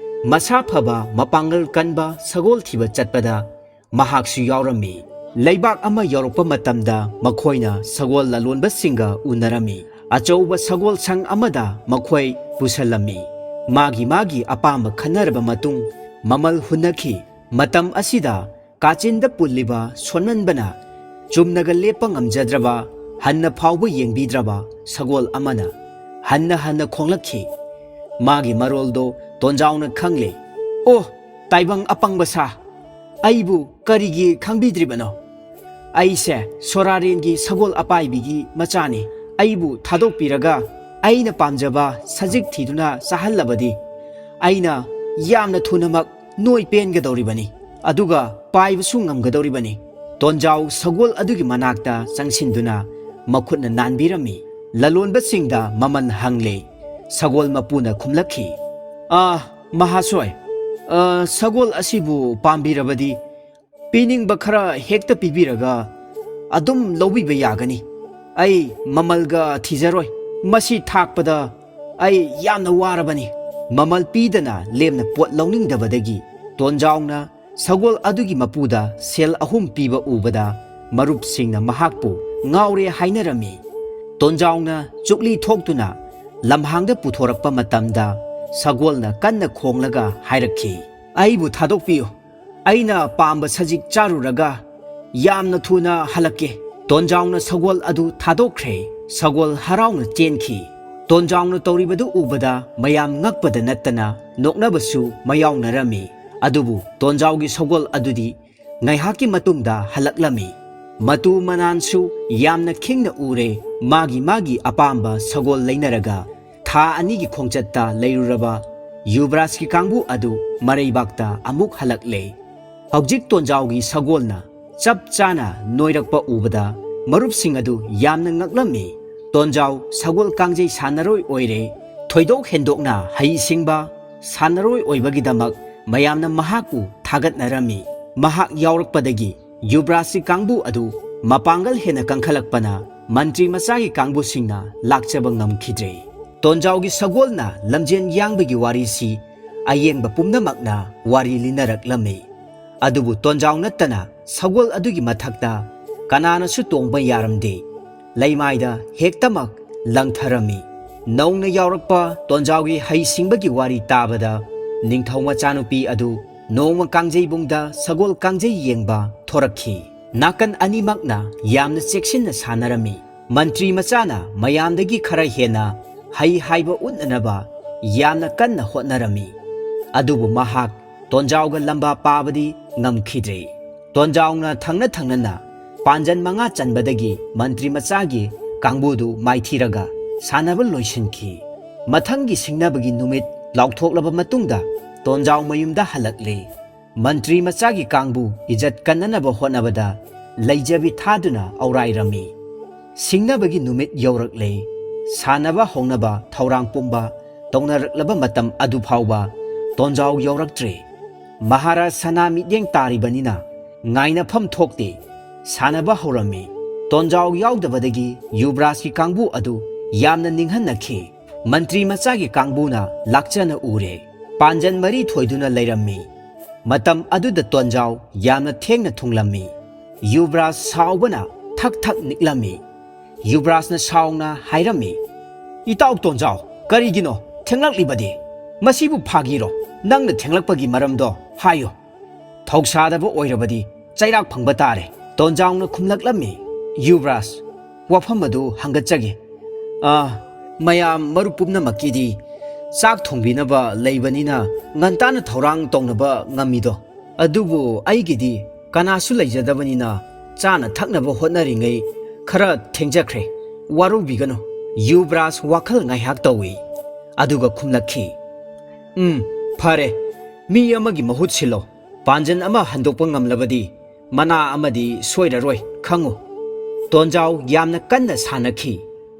ꯃꯁꯥ ꯐꯕ ꯃꯄꯥꯡꯒꯜ ꯀꯟꯕ ꯁꯒꯣꯜ ꯊꯤꯕ ꯆꯠꯄꯗ ꯃꯍꯥꯛꯁꯨ ꯌꯥꯎꯔꯝꯃꯤ ꯂꯩꯕꯥꯛ ꯑꯃ ꯌꯧꯔꯛꯄ ꯃꯇꯝꯗ ꯃꯈꯣꯏꯅ ꯁꯒꯣꯜ ꯂꯂꯣꯟꯕꯁꯤꯡꯒ ꯎꯅꯔꯝꯃꯤ ꯑꯆꯧꯕ ꯁꯒꯣꯜ ꯁꯪ ꯑꯃꯗ ꯃꯈꯣꯏ ꯄꯨꯁꯜꯂꯝꯃꯤ ꯃꯥꯒꯤ ꯑꯄꯥꯝꯕ ꯈꯟꯅꯔꯕ ꯃꯇꯨꯡ ꯃꯃꯜ ꯍꯨꯟꯅꯈꯤ ꯃꯇꯝ ꯑꯁꯤꯗ ꯀꯥꯆꯤꯟꯗ ꯄꯨꯜꯂꯤꯕ ꯁꯣꯟꯃꯟꯕꯅ ꯆꯨꯝꯅꯒ ꯂꯦꯞꯄ ꯉꯝꯖꯗ꯭ꯔꯕ ꯍꯟꯅ ꯐꯥꯎꯕ ꯌꯦꯡꯕꯤꯗ꯭ꯔꯕ ꯁꯒꯣꯜ ꯑꯃꯅ ꯍꯟꯅ ꯈꯣꯡꯂꯛꯈꯤ ꯃꯥꯒꯤ ꯃꯔꯣꯜꯗꯣ ꯇꯣꯟꯖꯥꯎꯅ ꯈꯪꯂꯦ ꯑꯣ ꯇꯥꯏꯕꯪ ꯑꯄꯪꯕ ꯁꯥ ꯑꯩꯕꯨ ꯀꯔꯤꯒꯤ ꯈꯪꯕꯤꯗ꯭ꯔꯤꯕꯅꯣ ꯑꯩꯁꯦ ꯁꯣꯔꯥꯔꯦꯟꯒꯤ ꯁꯒꯣꯜ ꯑꯄꯥꯏꯕꯤꯒꯤ ꯃꯆꯥꯅꯤ ꯑꯩꯕꯨ ꯊꯥꯗꯣꯛꯄꯤꯔꯒ ꯑꯩꯅ ꯄꯥꯝꯖꯕ ꯁꯖꯤꯛ ꯊꯤꯗꯨꯅ ꯆꯥꯍꯜꯂꯕꯗꯤ ꯑꯩꯅ ꯌꯥꯝꯅ ꯊꯨꯅꯃꯛ ꯅꯣꯏ ꯄꯦꯟꯒꯗꯧꯔꯤꯕꯅꯤ ꯑꯗꯨꯒ ꯄꯥꯏꯕꯁꯨ ꯉꯝꯒꯗꯧꯔꯤꯕꯅꯤ ꯇꯣꯟꯖꯥꯎ ꯁꯒꯣꯜ ꯑꯗꯨꯒꯤ ꯃꯅꯥꯛꯇ ꯆꯪꯁꯤꯟꯗꯨꯅ ꯃꯈꯨꯠꯅ ꯅꯥꯟꯕꯤꯔꯝꯃꯤ ꯂꯂꯣꯟꯕꯁꯤꯡꯗ ꯃꯃꯜ ꯍꯪꯂꯦ ꯁꯒꯣꯜ ꯃꯄꯨꯅ ꯈꯨꯝꯂꯛꯈꯤ ꯃꯍꯥꯁꯣꯏ ꯁꯒꯣꯜ ꯑꯁꯤꯕꯨ ꯄꯥꯝꯕꯤꯔꯕꯗꯤ ꯄꯤꯅꯤꯡꯕ ꯈꯔ ꯍꯦꯛꯇ ꯄꯤꯕꯤꯔꯒ ꯑꯗꯨꯝ ꯂꯧꯕꯤꯕ ꯌꯥꯒꯅꯤ ꯑꯩ ꯃꯃꯜꯒ ꯊꯤꯖꯔꯣꯏ ꯃꯁꯤ ꯊꯥꯛꯄꯗ ꯑꯩ ꯌꯥꯝꯅ ꯋꯥꯔꯕꯅꯤ ꯃꯃꯜ ꯄꯤꯗꯅ ꯂꯦꯝꯅ ꯄꯣꯠ ꯂꯧꯅꯤꯡꯗꯕꯗꯒꯤ ꯇꯣꯟꯖꯥꯎꯅ ꯁꯒꯣꯜ ꯑꯗꯨꯒꯤ ꯃꯄꯨꯗ ꯁꯦꯜ 3 ꯄꯤꯕ ꯎꯕꯗ ꯃꯔꯨꯞꯁꯤꯡꯅ ꯃꯍꯥꯛꯄꯨ ꯉꯥꯎꯔꯦ ꯍꯥꯏꯅꯔꯝꯃꯤ ꯇꯣꯟꯖꯥꯎꯅ ꯆꯨꯛꯂꯤ ꯊꯣꯛꯇꯨꯅ ꯂꯝꯍꯥꯡꯗ ꯄꯨꯊꯣꯔꯛꯄ ꯃꯇꯝꯗ ꯁꯒꯣꯜꯅ ꯀꯟꯅ ꯈꯣꯡꯂꯒ ꯍꯥꯏꯔꯛꯈꯤ ꯑꯩꯕꯨ ꯊꯥꯗꯣꯛꯄꯤꯌꯨ ꯑꯩꯅ ꯄꯥꯝꯕ ꯁꯖꯤꯛ ꯆꯥꯔꯨꯔꯒ ꯌꯥꯝꯅ ꯊꯨꯅ ꯍꯜꯂꯛꯀꯦ ꯇꯣꯟꯖꯥꯎꯅ ꯁꯒꯣꯜ ꯑꯗꯨ ꯊꯥꯗꯣꯛꯈ꯭ꯔꯦ ꯁꯒꯣꯜ ꯍꯔꯥꯎꯅ ꯆꯦꯟꯈꯤ ꯇꯣꯟꯖꯥꯎꯅ ꯇꯧꯔꯤꯕꯗꯨ ꯎꯕꯗ ꯃꯌꯥꯝ ꯉꯛꯄꯗ ꯅꯠꯇꯅ ꯅꯣꯛꯅꯕꯁꯨ ꯃꯌꯥꯎꯅꯔꯝꯃꯤ ꯑꯗꯨꯕꯨ ꯇꯣꯟꯖꯥꯎꯒꯤ ꯁꯒꯣꯜ ꯑꯗꯨꯗꯤ ꯉꯥꯏꯍꯥꯛꯀꯤ ꯃꯇꯨꯡꯗ ꯍꯜꯂꯛꯂꯝꯃꯤ ꯃꯇꯨ ꯃꯅꯥꯟꯁꯨ ꯌꯥꯝꯅ ꯈꯤꯡꯅ ꯎꯔꯦ ꯃꯥꯒꯤ ꯑꯄꯥꯝꯕ ꯁꯒꯣꯜ ꯂꯩꯅꯔꯒ ꯊꯥ 2ꯒꯤ ꯈꯣꯡꯆꯠꯇ ꯂꯩꯔꯨꯔꯕ ꯌꯨꯕ꯭ꯔꯥꯖꯀꯤ ꯀꯥꯡꯕꯨ ꯑꯗꯨ ꯃꯔꯩꯕꯥꯛꯇ ꯑꯃꯨꯛ ꯍꯜꯂꯛꯂꯦ ꯍꯧꯖꯤꯛ ꯇꯣꯟꯖꯥꯎꯒꯤ ꯁꯒꯣꯜꯅ ꯆꯞ ꯆꯥꯅ ꯅꯣꯏꯔꯛꯄ ꯎꯕꯗ ꯃꯔꯨꯞꯁꯤꯡ ꯑꯗꯨ ꯌꯥꯝꯅ ꯉꯛꯂꯝꯃꯤ ꯇꯣꯟꯖꯥꯎ ꯁꯒꯣꯜ ꯀꯥꯡꯖꯩ ꯁꯥꯟꯅꯔꯣꯏ ꯑꯣꯏꯔꯦ ꯊꯣꯏꯗꯣꯛ ꯍꯦꯟꯗꯣꯛꯅ ꯍꯩꯁꯤꯡꯕ ꯁꯥꯟꯅꯔꯣꯏ ꯑꯣꯏꯕꯒꯤꯗꯃꯛ ꯃꯌꯥꯝꯅ ꯃꯍꯥꯛꯄꯨ ꯊꯥꯒꯠꯅꯔꯝꯃꯤ ꯃꯍꯥꯛ ꯌꯥꯎꯔꯛꯄꯗꯒꯤ ꯌꯨꯕ꯭ꯔꯥꯖꯀꯤ ꯀꯥꯡꯕꯨ ꯑꯗꯨ ꯃꯄꯥꯡꯒꯜ ꯍꯦꯟꯅ ꯀꯟꯈꯠꯂꯛꯄꯅ ꯃꯟꯇ꯭ꯔꯤ ꯃꯆꯥꯒꯤ ꯀꯥꯡꯕꯨꯁꯤꯡꯅ ꯂꯥꯛꯆꯕ ꯉꯝꯈꯤꯗ꯭ꯔꯦ ꯇꯣꯟꯖꯥꯎꯒꯤ ꯁꯒꯣꯜꯅ ꯂꯝꯖꯦꯟ ꯌꯥꯡꯕꯒꯤ ꯋꯥꯔꯤꯁꯤ ꯑꯌꯦꯡꯕ ꯄꯨꯝꯅꯃꯛꯅ ꯋꯥꯔꯤ ꯂꯤꯅꯔꯛꯂꯝꯃꯤ ꯑꯗꯨꯕꯨ ꯇꯣꯟꯖꯥꯎ ꯅꯠꯇꯅ ꯁꯒꯣꯜ ꯑꯗꯨꯒꯤ ꯃꯊꯛꯇ ꯀꯅꯥꯅꯁꯨ ꯇꯣꯡꯕ ꯌꯥꯔꯝꯗꯦ ꯂꯩꯃꯥꯏꯗ ꯍꯦꯛꯇꯃꯛ ꯂꯪꯊꯔꯝꯃꯤ ꯅꯧꯅ ꯌꯥꯎꯔꯛꯄ ꯇꯣꯟꯖꯥꯎꯒꯤ ꯍꯩꯁꯤꯡꯕꯒꯤ ꯋꯥꯔꯤ ꯇꯥꯕꯗ ꯅꯤꯡꯊꯧ ꯃꯆꯥꯅꯨꯄꯤ ꯑꯗꯨ ꯅꯣꯡꯃ ꯀꯥꯡꯖꯩꯕꯨꯡꯗ ꯁꯒꯣꯜ ꯀꯥꯡꯖꯩ ꯌꯦꯡꯕ ꯊꯣꯔꯛꯈꯤ ꯅꯥꯀꯟ ꯑꯅꯤꯃꯛꯅ ꯌꯥꯝꯅ ꯆꯦꯛꯁꯤꯟꯅ ꯁꯥꯟꯅꯔꯝꯃꯤ ꯃꯟꯇ꯭ꯔꯤ ꯃꯆꯥꯅ ꯃꯌꯥꯝꯗꯒꯤ ꯈꯔ ꯍꯦꯟꯅ ꯍꯩ ꯍꯥꯏꯕ ꯎꯠꯅꯅꯕ ꯌꯥꯝꯅ ꯀꯟꯅ ꯍꯣꯠꯅꯔꯝꯃꯤ ꯑꯗꯨꯕꯨ ꯃꯍꯥꯛ ꯇꯣꯟꯖꯥꯎꯒ ꯂꯝꯕꯥ ꯄꯥꯕꯗꯤ ꯉꯝꯈꯤꯗ꯭ꯔꯦ ꯇꯣꯟꯖꯥꯎꯅ ꯊꯪꯅ ꯄꯥꯟꯖꯟ 5 ꯆꯟꯕꯗꯒꯤ ꯃꯟꯇ꯭ꯔꯤ ꯃꯆꯥꯒꯤ ꯀꯥꯡꯕꯨꯗꯨ ꯃꯥꯏꯊꯤꯔꯒ ꯁꯥꯟꯅꯕ ꯂꯣꯏꯁꯤꯟꯈꯤ ꯃꯊꯪꯒꯤ ꯁꯤꯡꯅꯕꯒꯤ ꯅꯨꯃꯤꯠ ꯂꯥꯎꯊꯣꯛꯂꯕ ꯃꯇꯨꯡꯗ ꯇꯣꯟꯖꯥꯎ ꯃꯌꯨꯝꯗ ꯍꯜꯂꯛꯂꯦ ꯃꯟꯇ꯭ꯔꯤ ꯃꯆꯥꯒꯤ ꯀꯥꯡꯕꯨ ꯏꯖꯠ ꯀꯟꯅꯅꯕ ꯍꯣꯠꯅꯕꯗ ꯂꯩꯖꯕꯤ ꯊꯥꯗꯨꯅ ꯑꯧꯔꯥꯏꯔꯝꯃꯤ ꯁꯤꯡꯅꯕꯒꯤ ꯅꯨꯃꯤꯠ ꯌꯧꯔꯛꯂꯦ ꯁꯥꯟꯅꯕ ꯍꯧꯅꯕ ꯊꯧꯔꯥꯡ ꯄꯨꯝꯕ ꯇꯧꯅꯔꯛꯂꯕ ꯃꯇꯝ ꯑꯗꯨ ꯐꯥꯎꯕ ꯇꯣꯟꯖꯥꯎ ꯌꯧꯔꯛꯇ꯭ꯔꯦ ꯃꯍꯥꯔꯥꯖ ꯁꯅꯥ ꯃꯤꯠꯌꯦꯡ ꯇꯥꯔꯤꯕꯅꯤꯅ ꯉꯥꯏꯅꯐꯝ ꯊꯣꯛꯇꯦ ꯁꯥꯟꯅꯕ ꯍꯧꯔꯝꯃꯤ ꯇꯣꯟꯖꯥꯎ ꯌꯥꯎꯗꯕꯗꯒꯤ ꯌꯨꯕ꯭ꯔꯥꯖꯀꯤ ꯀꯥꯡꯕꯨ ꯑꯗꯨ ꯌꯥꯝꯅ ꯅꯤꯡꯍꯟꯅꯈꯤ ꯃꯟꯇ꯭ꯔꯤ ꯃꯆꯥꯒꯤ ꯀꯥꯡꯕꯨꯅ ꯂꯥꯛꯆꯅ ꯎꯔꯦ ꯄꯥꯟꯖꯟ 4 ꯊꯣꯏꯗꯨꯅ ꯂꯩꯔꯝꯃꯤ ꯃꯇꯝ ꯑꯗꯨꯗ ꯇꯣꯟꯖꯥꯎ ꯌꯥꯝꯅ ꯊꯦꯡꯅ ꯊꯨꯡꯂꯝꯃꯤ ꯌꯨꯕ꯭ꯔꯥꯖ ꯁꯥꯎꯕꯅ ꯊꯛ ꯅꯤꯛꯂꯝꯃꯤ ꯌꯨꯕ꯭ꯔꯥꯖꯅ ꯁꯥꯎꯅ ꯍꯥꯏꯔꯝꯃꯤ ꯏꯇꯥꯎ ꯇꯣꯟꯖꯥꯎ ꯀꯔꯤꯒꯤꯅꯣ ꯊꯦꯡꯂꯛꯂꯤꯕꯗꯤ ꯃꯁꯤꯕꯨ ꯐꯥꯒꯤꯔꯣ ꯅꯪꯅ ꯊꯦꯡꯂꯛꯄꯒꯤ ꯃꯔꯝꯗꯣ ꯍꯥꯏꯌꯨ ꯊꯧꯁꯥꯗꯕ ꯑꯣꯏꯔꯕꯗꯤ ꯆꯩꯔꯥꯛ ꯐꯪꯕ ꯇꯥꯔꯦ ꯇꯣꯟꯖꯥꯎꯅ ꯈꯨꯝꯂꯛꯂꯝꯃꯤ ꯌꯨꯕ꯭ꯔꯥꯖ ꯋꯥꯐꯝ ꯑꯗꯨ ꯍꯪꯒꯠꯆꯒꯦ ꯃꯌꯥꯝ ꯃꯔꯨꯞ ꯄꯨꯝꯅꯃꯛꯀꯤꯗꯤ ꯆꯥꯛ ꯊꯣꯡꯕꯤꯅꯕ ꯂꯩꯕꯅꯤ나 ꯉꯟꯇꯥꯅ ꯊꯧꯔꯥꯡ ꯇꯧꯅꯕ ꯉꯝꯃꯤꯗꯣ ꯑꯗꯨꯕꯨ ꯑꯩꯒꯤꯗꯤ ꯀꯅꯥꯁꯨ ꯂꯩꯖꯗꯕꯅꯤꯅ ꯆꯥꯅ ꯊꯛꯅꯕ ꯍꯣꯠꯅꯔꯤꯉꯩ ꯈꯔ ꯊꯦꯡꯖꯈ꯭ꯔꯦ ꯋꯥꯔꯧꯕꯤꯒꯅꯨ ꯌꯨꯕ꯭ꯔꯥꯖ ꯋꯥꯈꯜ ꯉꯥꯏꯍꯥꯛ ꯇꯧꯏ ꯑꯗꯨꯒ ꯈꯨꯝꯂꯛꯈꯤ, ꯐꯔꯦ, ꯃꯤ ꯑꯃꯒꯤ ꯃꯍꯨꯠ ꯁꯤꯜꯂꯣ. ꯄꯥꯟꯖꯟ ꯑꯃ ꯍꯟꯗꯣꯛꯄ ꯉꯝꯂꯕꯗꯤ ꯃꯅꯥ ꯑꯃꯗꯤ ꯁꯣꯏꯔꯔꯣꯏ, ꯈꯪꯉꯨ. ꯇꯣꯟꯖꯥꯎ ꯌꯥꯝꯅ ꯀꯟꯅ ꯁꯥꯟꯅꯈꯤ.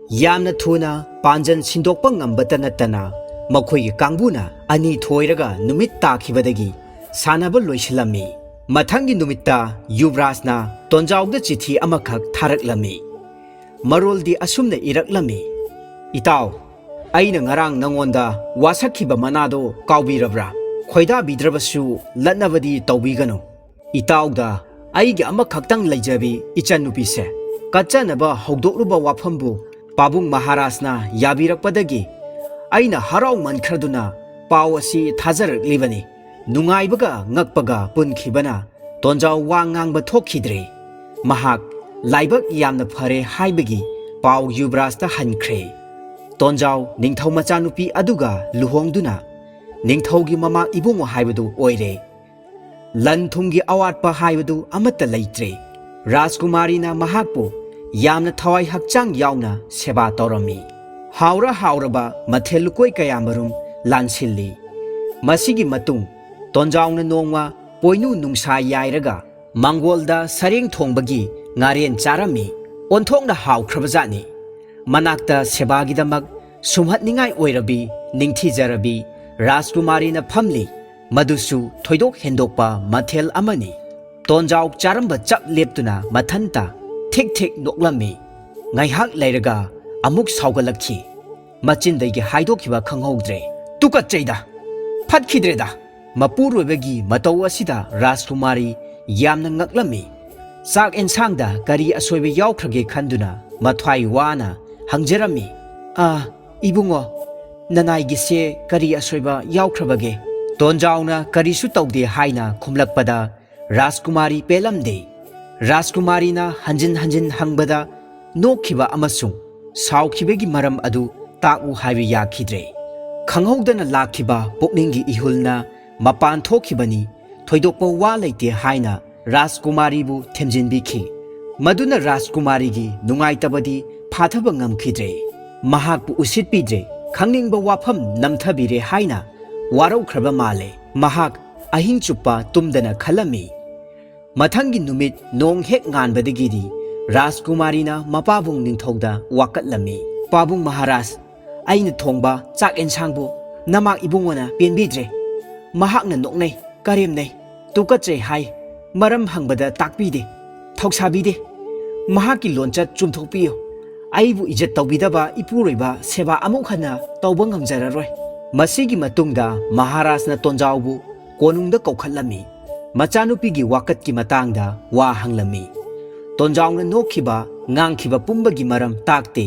ꯌꯥꯝꯅ ꯊꯨꯅ ꯄꯥꯟꯖꯟ ꯁꯤꯟꯗꯣꯛꯄ ꯉꯝꯕꯇ ꯅꯠꯇꯅ ꯃꯈꯣꯏꯒꯤ ꯀꯥꯡꯕꯨꯅ ꯑꯅꯤ ꯊꯣꯏꯔꯒ ꯅꯨꯃꯤꯠ ꯇꯥꯈꯤꯕꯗꯒꯤ ꯁꯥꯟꯅꯕ ꯂꯣꯏꯁꯤꯜꯂꯝꯃꯤ. ꯃꯊꯪꯒꯤ ꯅꯨꯃꯤꯠꯇ ꯌꯨꯕꯔꯥꯖꯅ ꯇꯣꯟꯖꯥꯎꯗ ꯆꯤꯊꯤ ꯑꯃꯈꯛ ꯊꯥꯔꯛꯂꯝꯃꯤ. ꯃꯔꯣꯜꯗꯤ ꯑꯁꯨꯝꯅ ꯏꯔꯛꯂꯝꯃꯤ: ꯏꯇꯥꯎ, ꯑꯩꯅ ꯉꯔꯥꯡ ꯅꯉꯣꯟꯗ ꯋꯥꯁꯛꯈꯤꯕ ꯃꯅꯥꯗꯣ ꯀꯥꯎꯕꯤꯔꯕ꯭ꯔꯥ? ꯈꯣꯏꯗꯥꯕꯤꯗ꯭ꯔꯕꯁꯨ ꯂꯠꯅꯕꯗꯤ ꯇꯧꯕꯤꯒꯅꯨ. ꯏꯇꯥꯎꯗ ꯑꯩꯒꯤ ꯑꯃꯈꯛꯇꯪ ꯂꯩꯖꯕꯤ ꯏꯆꯟꯅꯨꯄꯤꯁꯦ ꯀꯠꯆꯅꯕ ꯍꯧꯗꯣꯛꯂꯨꯕ ꯋꯥꯐꯝꯕꯨ ꯄꯥꯕꯨꯡ ꯃꯍꯥꯔꯥꯖꯅ ꯌꯥꯕꯤꯔꯛꯄꯗꯒꯤ ꯑꯩꯅ ꯍꯔꯥꯎꯃꯟꯈ꯭ꯔꯗꯨꯅ ꯄꯥꯎ ꯑꯁꯤ ꯊꯥꯖꯔꯛꯂꯤꯕꯅꯤ. ꯅꯨꯡꯉꯥꯏꯕꯒ ꯉꯛꯄꯒ ꯄꯨꯟꯈꯤꯕꯅ ꯇꯣꯟꯖꯥꯎ ꯋꯥ ꯉꯥꯡꯕ ꯊꯣꯛꯈꯤꯗ꯭ꯔꯦ. ꯃꯍꯥꯛ ꯂꯥꯏꯕꯛ ꯌꯥꯝꯅ ꯐꯔꯦ ꯍꯥꯏꯕꯒꯤ ꯄꯥꯎ ꯌꯨꯕꯔꯥꯖꯇ ꯍꯟꯈ꯭ꯔꯦ. ꯇꯣꯟꯖꯥꯎ ꯅꯤꯡꯊꯧ ꯃꯆꯥꯅꯨꯄꯤ ꯑꯗꯨꯒ ꯂꯨꯍꯣꯡꯗꯨꯅ ꯅꯤꯡꯊꯧꯒꯤ ꯃꯃꯥ ꯏꯕꯨꯡꯉꯣ ꯍꯥꯏꯕꯗꯨ ꯑꯣꯏꯔꯦ. ꯂꯟ ꯊꯨꯝꯒꯤ ꯑꯋꯥꯠꯄ ꯍꯥꯏꯕꯗꯨ ꯑꯃꯠꯇ ꯂꯩꯇ꯭ꯔꯦ. ꯔꯥꯖꯀꯨꯃꯥꯔꯤꯅ ꯃꯍꯥꯛꯄꯨ ꯌꯥꯝꯅ ꯊꯋꯥꯏ ꯍꯛꯆꯥꯡ ꯌꯥꯎꯅ ꯁꯦꯕꯥ ꯇꯧꯔꯝꯃꯤ. ꯍꯥꯎꯔꯕ ꯃꯊꯦꯜ ꯂꯨꯀꯣꯏ ꯀꯌꯥ ꯃꯔꯨꯝ ꯂꯥꯟꯁꯤꯜꯂꯤ. ꯃꯁꯤꯒꯤ ꯃꯇꯨꯡ ꯇꯣꯟꯖꯥꯎꯅ ꯅꯣꯡꯃ ꯄꯣꯏꯅꯨ ꯅꯨꯡꯁꯥ ꯌꯥꯏꯔꯒ ꯃꯥꯡꯒꯣꯜꯗ ꯁꯔꯦꯡ ꯊꯣꯡꯕꯒꯤ ꯉꯥꯔꯦꯟ ꯆꯥꯔꯝꯃꯤ. ꯑꯣꯟꯊꯣꯛꯅ ꯍꯥꯎꯈ꯭ꯔꯕꯖꯥꯠꯅꯤ. ꯃꯅꯥꯛꯇ ꯁꯦꯕꯥꯒꯤꯗꯃꯛ ꯁꯨꯝꯍꯠꯅꯤꯡꯉꯥꯏ ꯑꯣꯏꯔꯕꯤ ꯅꯤꯡꯊꯤꯖꯔꯕꯤ ꯔꯥꯖꯀꯨꯃꯥꯔꯤꯅ ꯐꯝꯂꯤ. ꯃꯗꯨꯁꯨ ꯊꯣꯏꯗꯣꯛ ꯍꯦꯟꯗꯣꯛꯄ ꯃꯊꯦꯜ ꯑꯃꯅꯤ. ꯇꯣꯟꯖꯥꯎ ꯆꯥꯔꯝꯕ ꯆꯞ ꯂꯦꯞꯇꯨꯅ ꯃꯊꯟꯇ ꯊꯤꯛ ꯊꯤꯛ ꯅꯣꯛꯂꯝꯃꯤ. ꯉꯥꯏꯍꯥꯛ ꯂꯩꯔꯒ ꯑꯃꯨꯛ ꯁꯥꯎꯒꯠꯂꯛꯈꯤ. ꯃꯆꯤꯟꯗꯒꯤ ꯍꯥꯏꯗꯣꯛꯈꯤꯕ ꯈꯪꯍꯧꯗ꯭ꯔꯦ. ꯇꯨꯀꯠꯆꯩꯗ, ꯐꯠꯈꯤꯗ꯭ꯔꯦꯗ. ꯃꯄꯨꯔꯣꯏꯕꯒꯤ ꯃꯇꯧ ꯑꯁꯤꯗ ꯔꯥꯖꯀꯨꯃꯥꯔꯤ ꯌꯥꯝꯅ ꯉꯛꯂꯝꯃꯤ. ꯆꯥꯛ ꯑꯦꯟꯁꯥꯡꯗ ꯀꯔꯤ ꯑꯁꯣꯏꯕ ꯌꯥꯎꯈ꯭ꯔꯒꯦ ꯈꯟꯗꯨꯅ ꯃꯊ꯭ꯋꯥꯏ ꯋꯥꯅ ꯍꯪꯖꯔꯝꯃꯤ. ꯏꯕꯨꯡꯉꯣ, ꯅꯅꯥꯏꯒꯤꯁꯦ ꯀꯔꯤ ꯑꯁꯣꯏꯕ ꯌꯥꯎꯈ꯭ꯔꯕꯒꯦ? ꯇꯣꯟꯖꯥꯎꯅ ꯀꯔꯤꯁꯨ ꯇꯧꯗꯦ ꯍꯥꯏꯅ ꯈꯨꯝꯂꯛꯄꯗ ꯔꯥꯖꯀꯨꯃꯥꯔꯤ ꯄꯦꯜꯂꯝꯗꯦ. ꯔꯥꯖꯀꯨꯃꯥꯔꯤꯅ ꯍꯟꯖꯤꯟ ꯍꯟꯖꯤꯟ ꯍꯪꯕꯗ ꯅꯣꯛꯈꯤꯕ ꯑꯃꯁꯨꯡ ꯁꯥꯎꯈꯤꯕꯒꯤ ꯃꯔꯝ ꯑꯗꯨ ꯇꯥꯛꯎ ꯍꯥꯏꯕ ꯌꯥꯈꯤꯗ꯭ꯔꯦ. ꯈꯪꯍꯧꯗꯅ ꯂꯥꯛꯈꯤꯕ ꯄꯨꯛꯅꯤꯡꯒꯤ ꯏꯍꯨꯜꯅ ꯃꯄꯥꯟ ꯊꯣꯛꯈꯤꯕꯅꯤ. ꯊꯣꯏꯗꯣꯛꯄ ꯋꯥ ꯂꯩꯇꯦ ꯍꯥꯏꯅ ꯔꯥꯖꯀꯨꯃꯥꯔꯤꯕꯨ ꯊꯦꯝꯖꯤꯟꯕꯤꯈꯤ. ꯃꯗꯨꯅ ꯔꯥꯖꯀꯨꯃꯥꯔꯤꯒꯤ ꯅꯨꯡꯉꯥꯏꯇꯕꯗꯤ ꯐꯥꯊꯕ ꯉꯝꯈꯤꯗ꯭ꯔꯦ. ꯃꯍꯥꯛꯄꯨ ꯎꯁꯤꯠꯄꯤꯗ꯭ꯔꯦ, ꯈꯪꯅꯤꯡꯕ ꯋꯥꯐꯝ ꯅꯝꯊꯕꯤꯔꯦ ꯍꯥꯏꯅ ꯋꯥꯔꯧꯈ꯭ꯔꯕ ꯃꯥꯜꯂꯦ. ꯃꯍꯥꯛ ꯑꯍꯤꯡ ꯆꯨꯞꯄ ꯇꯨꯝꯗꯅ ꯈꯜꯂꯝꯃꯤ. ꯃꯊꯪꯒꯤ ꯅꯨꯃꯤꯠ ꯅꯣꯡ ꯍꯦꯛ ꯉꯥꯟꯕꯗꯒꯤꯗꯤ ꯔꯥꯖꯀꯨꯃꯥꯔꯤꯅ ꯃꯄꯥꯕꯨꯡ ꯅꯤꯡꯊꯧꯗ ꯋꯥꯀꯠꯂꯝꯃꯤ. ꯄꯥꯕꯨꯡ ꯃꯍꯥꯔꯥꯖ, ꯑꯩꯅ ꯊꯣꯡꯕ ꯆꯥꯛ ꯑꯦꯟꯁꯥꯡꯕꯨ ꯅꯃꯥꯛ ꯏꯕꯨꯡꯉꯣꯅ ꯄꯦꯟꯕꯤꯗ꯭ꯔꯦ. ꯃꯍꯥꯛꯅ ꯅꯣꯛꯅꯩ, ꯀꯔꯦꯝꯅꯩ, ꯇꯨꯀꯠꯆꯩ ꯍꯥꯏ. ꯃꯔꯝ ꯍꯪꯕꯗ ꯇꯥꯛꯄꯤꯗꯦ, ꯊꯧꯁꯥꯕꯤꯗꯦ. ꯃꯍꯥꯛꯀꯤ ꯂꯣꯟꯆꯠ ꯆꯨꯝꯊꯣꯛꯄꯤꯌꯨ. ꯑꯩꯕꯨ ꯏꯖꯠ ꯇꯧꯕꯤꯗꯕ ꯏꯄꯨꯔꯣꯏꯕ ꯁꯦꯕꯥ ꯑꯃꯨꯛ ꯍꯟꯅ ꯇꯧꯕ ꯉꯝꯖꯔꯔꯣꯏ. ꯃꯁꯤꯒꯤ ꯃꯇꯨꯡꯗ ꯃꯍꯥꯔꯥꯖꯅ ꯇꯣꯟꯖꯥꯎꯕꯨ ꯀꯣꯅꯨꯡꯗ ꯀꯧꯈꯠꯂꯝꯃꯤ. ꯃꯆꯥꯅꯨꯄꯤꯒꯤ ꯋꯥꯀꯠꯀꯤ ꯃꯇꯥꯡꯗ ꯋꯥ ꯍꯪꯂꯝꯃꯤ. ꯇꯣꯟꯖꯥꯎꯅ ꯅꯣꯛꯈꯤꯕ ꯉꯥꯡꯈꯤꯕ ꯄꯨꯝꯕꯒꯤ ꯃꯔꯝ ꯇꯥꯛꯇꯦ.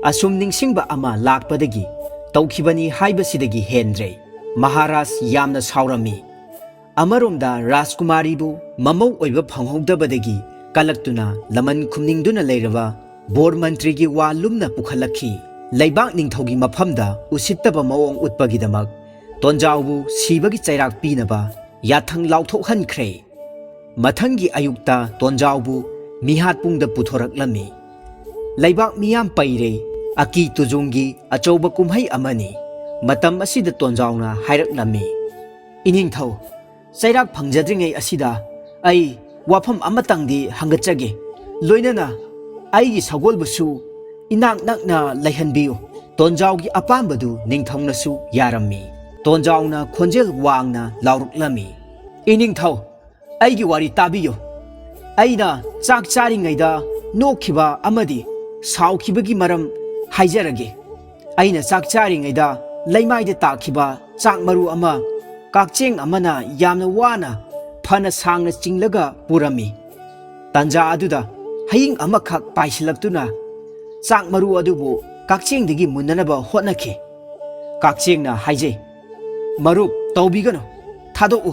ꯑꯁꯨꯝ ꯅꯤꯡꯁꯤꯡꯕ ꯑꯃ ꯂꯥꯛꯄꯗꯒꯤ ꯇꯧꯈꯤꯕꯅꯤ ꯍꯥꯏꯕꯁꯤꯗꯒꯤ ꯍꯦꯟꯗ꯭ꯔꯦ. ꯃꯍꯥꯔꯥꯖ ꯌꯥꯝꯅ ꯁꯥꯎꯔꯝꯃꯤ. ꯑꯃꯔꯣꯝꯗ ꯔꯥꯖꯀꯨꯃꯥꯔꯤꯕꯨ ꯃꯃꯧ ꯑꯣꯏꯕ ꯐꯪꯍꯧꯗꯕꯗꯒꯤ ꯀꯂꯛꯇꯨꯅ ꯂꯃꯟ ꯈꯨꯝꯅꯤꯡꯗꯨꯅ ꯂꯩꯔꯕ ꯕꯣꯔ ꯃꯟꯇ꯭ꯔꯤꯒꯤ ꯋꯥ ꯂꯨꯝꯅ ꯄꯨꯈꯠꯂꯛꯈꯤ. ꯂꯩꯕꯥꯛ ꯅꯤꯡꯊꯧꯒꯤ ꯃꯐꯝꯗ ꯎꯁꯤꯠꯇꯕ ꯃꯑꯣꯡ ꯎꯠꯄꯒꯤꯗꯃꯛ ꯇꯣꯟꯖꯥꯎꯕꯨ ꯁꯤꯕꯒꯤ ꯆꯩꯔꯥꯛ ꯄꯤꯅꯕ ꯌꯥꯊꯪ ꯂꯥꯎꯊꯣꯛꯍꯟꯈ꯭ꯔꯦ. ꯃꯊꯪꯒꯤ ꯑꯌꯨꯛꯇ ꯇꯣꯟꯖꯥꯎꯕు ꯃꯤꯍꯥꯠꯄꯨꯡꯗ ꯄꯨꯊꯣꯔꯛꯂꯝꯃꯤ. ꯂꯩꯕꯥꯛ ꯃꯤꯌꯥꯝ ꯄꯩꯔꯦ. ꯑꯀꯤ ꯇꯨꯖꯨꯡꯒꯤ ꯑꯆꯧꯕ ꯀꯨꯝꯍꯩ ꯑꯃꯅꯤ. ꯃꯇꯝ ꯑꯁꯤꯗ ꯇꯣꯟꯖꯥꯎꯅ ꯍꯥꯏꯔꯛꯂꯝꯃꯤ. ꯏꯅꯤꯡꯊꯧ, ꯆꯩꯔꯥꯛ ꯐꯪꯖꯗ꯭ꯔꯤꯉꯩ ꯑꯁꯤꯗ ꯑꯩ ꯋꯥꯐꯝ ꯑꯃꯇꯪꯗꯤ ꯍꯪꯒꯠꯆꯒꯦ. ꯂꯣꯏꯅꯅ ꯑꯩꯒꯤ ꯁꯒꯣꯜꯕꯨꯁꯨ ꯏꯅꯥꯛ ꯅꯛꯅ ꯂꯩꯍꯟꯕꯤꯌꯨ. ꯇꯣꯟꯖꯥꯎꯒꯤ ꯑꯄꯥꯝꯕꯗꯨ ꯅꯤꯡꯊꯧꯅꯁꯨ ꯌꯥꯔꯝꯃꯤ. ꯇꯣꯟꯖꯥꯎꯅ ꯈꯣꯟꯖꯦꯜ ꯋꯥꯡꯅ ꯂꯥꯎꯔꯛꯂꯝꯃꯤ. ꯏꯅꯤꯡꯊꯧ, ꯑꯩꯒꯤ ꯋꯥꯔꯤ ꯇꯥꯕꯤꯌꯨ. ꯑꯩꯅ ꯆꯥꯛ ꯆꯥꯔꯤꯉꯩꯗ ꯅꯣꯛꯈꯤꯕ ꯑꯃꯗꯤ ꯁꯥꯎꯈꯤꯕꯒꯤ ꯃꯔꯝ ꯍꯥꯏꯖꯔꯒꯦ. ꯑꯩꯅ ꯆꯥꯛ ꯆꯥꯔꯤꯉꯩꯗ ꯂꯩꯃꯥꯏꯗ ꯇꯥꯈꯤꯕ ꯆꯥꯛ ꯃꯔꯨ ꯑꯃ ꯀꯛꯆꯦꯡ ꯑꯃꯅ ꯌꯥꯝꯅ ꯋꯥꯅ ꯐꯅ ꯁꯥꯡꯅ ꯆꯤꯡꯂꯒ ꯄꯨꯔꯝꯃꯤ. ꯇꯥꯟꯖꯥ ꯑꯗꯨꯗ ꯍꯌꯤꯡ ꯑꯃꯈꯛ ꯄꯥꯏꯁꯤꯜꯂꯛꯇꯨꯅ ꯆꯥꯛ ꯃꯔꯨ ꯑꯗꯨꯕꯨ ꯀꯛꯆꯦꯡꯗꯒꯤ ꯃꯨꯟꯅꯅꯕ ꯍꯣꯠꯅꯈꯤ. ꯀꯛꯆꯦꯡꯅ ꯍꯥꯏꯖꯩ, ꯃꯔꯨꯞ, ꯇꯧꯕꯤꯒꯅꯨ, ꯊꯥꯗꯣꯛꯎ.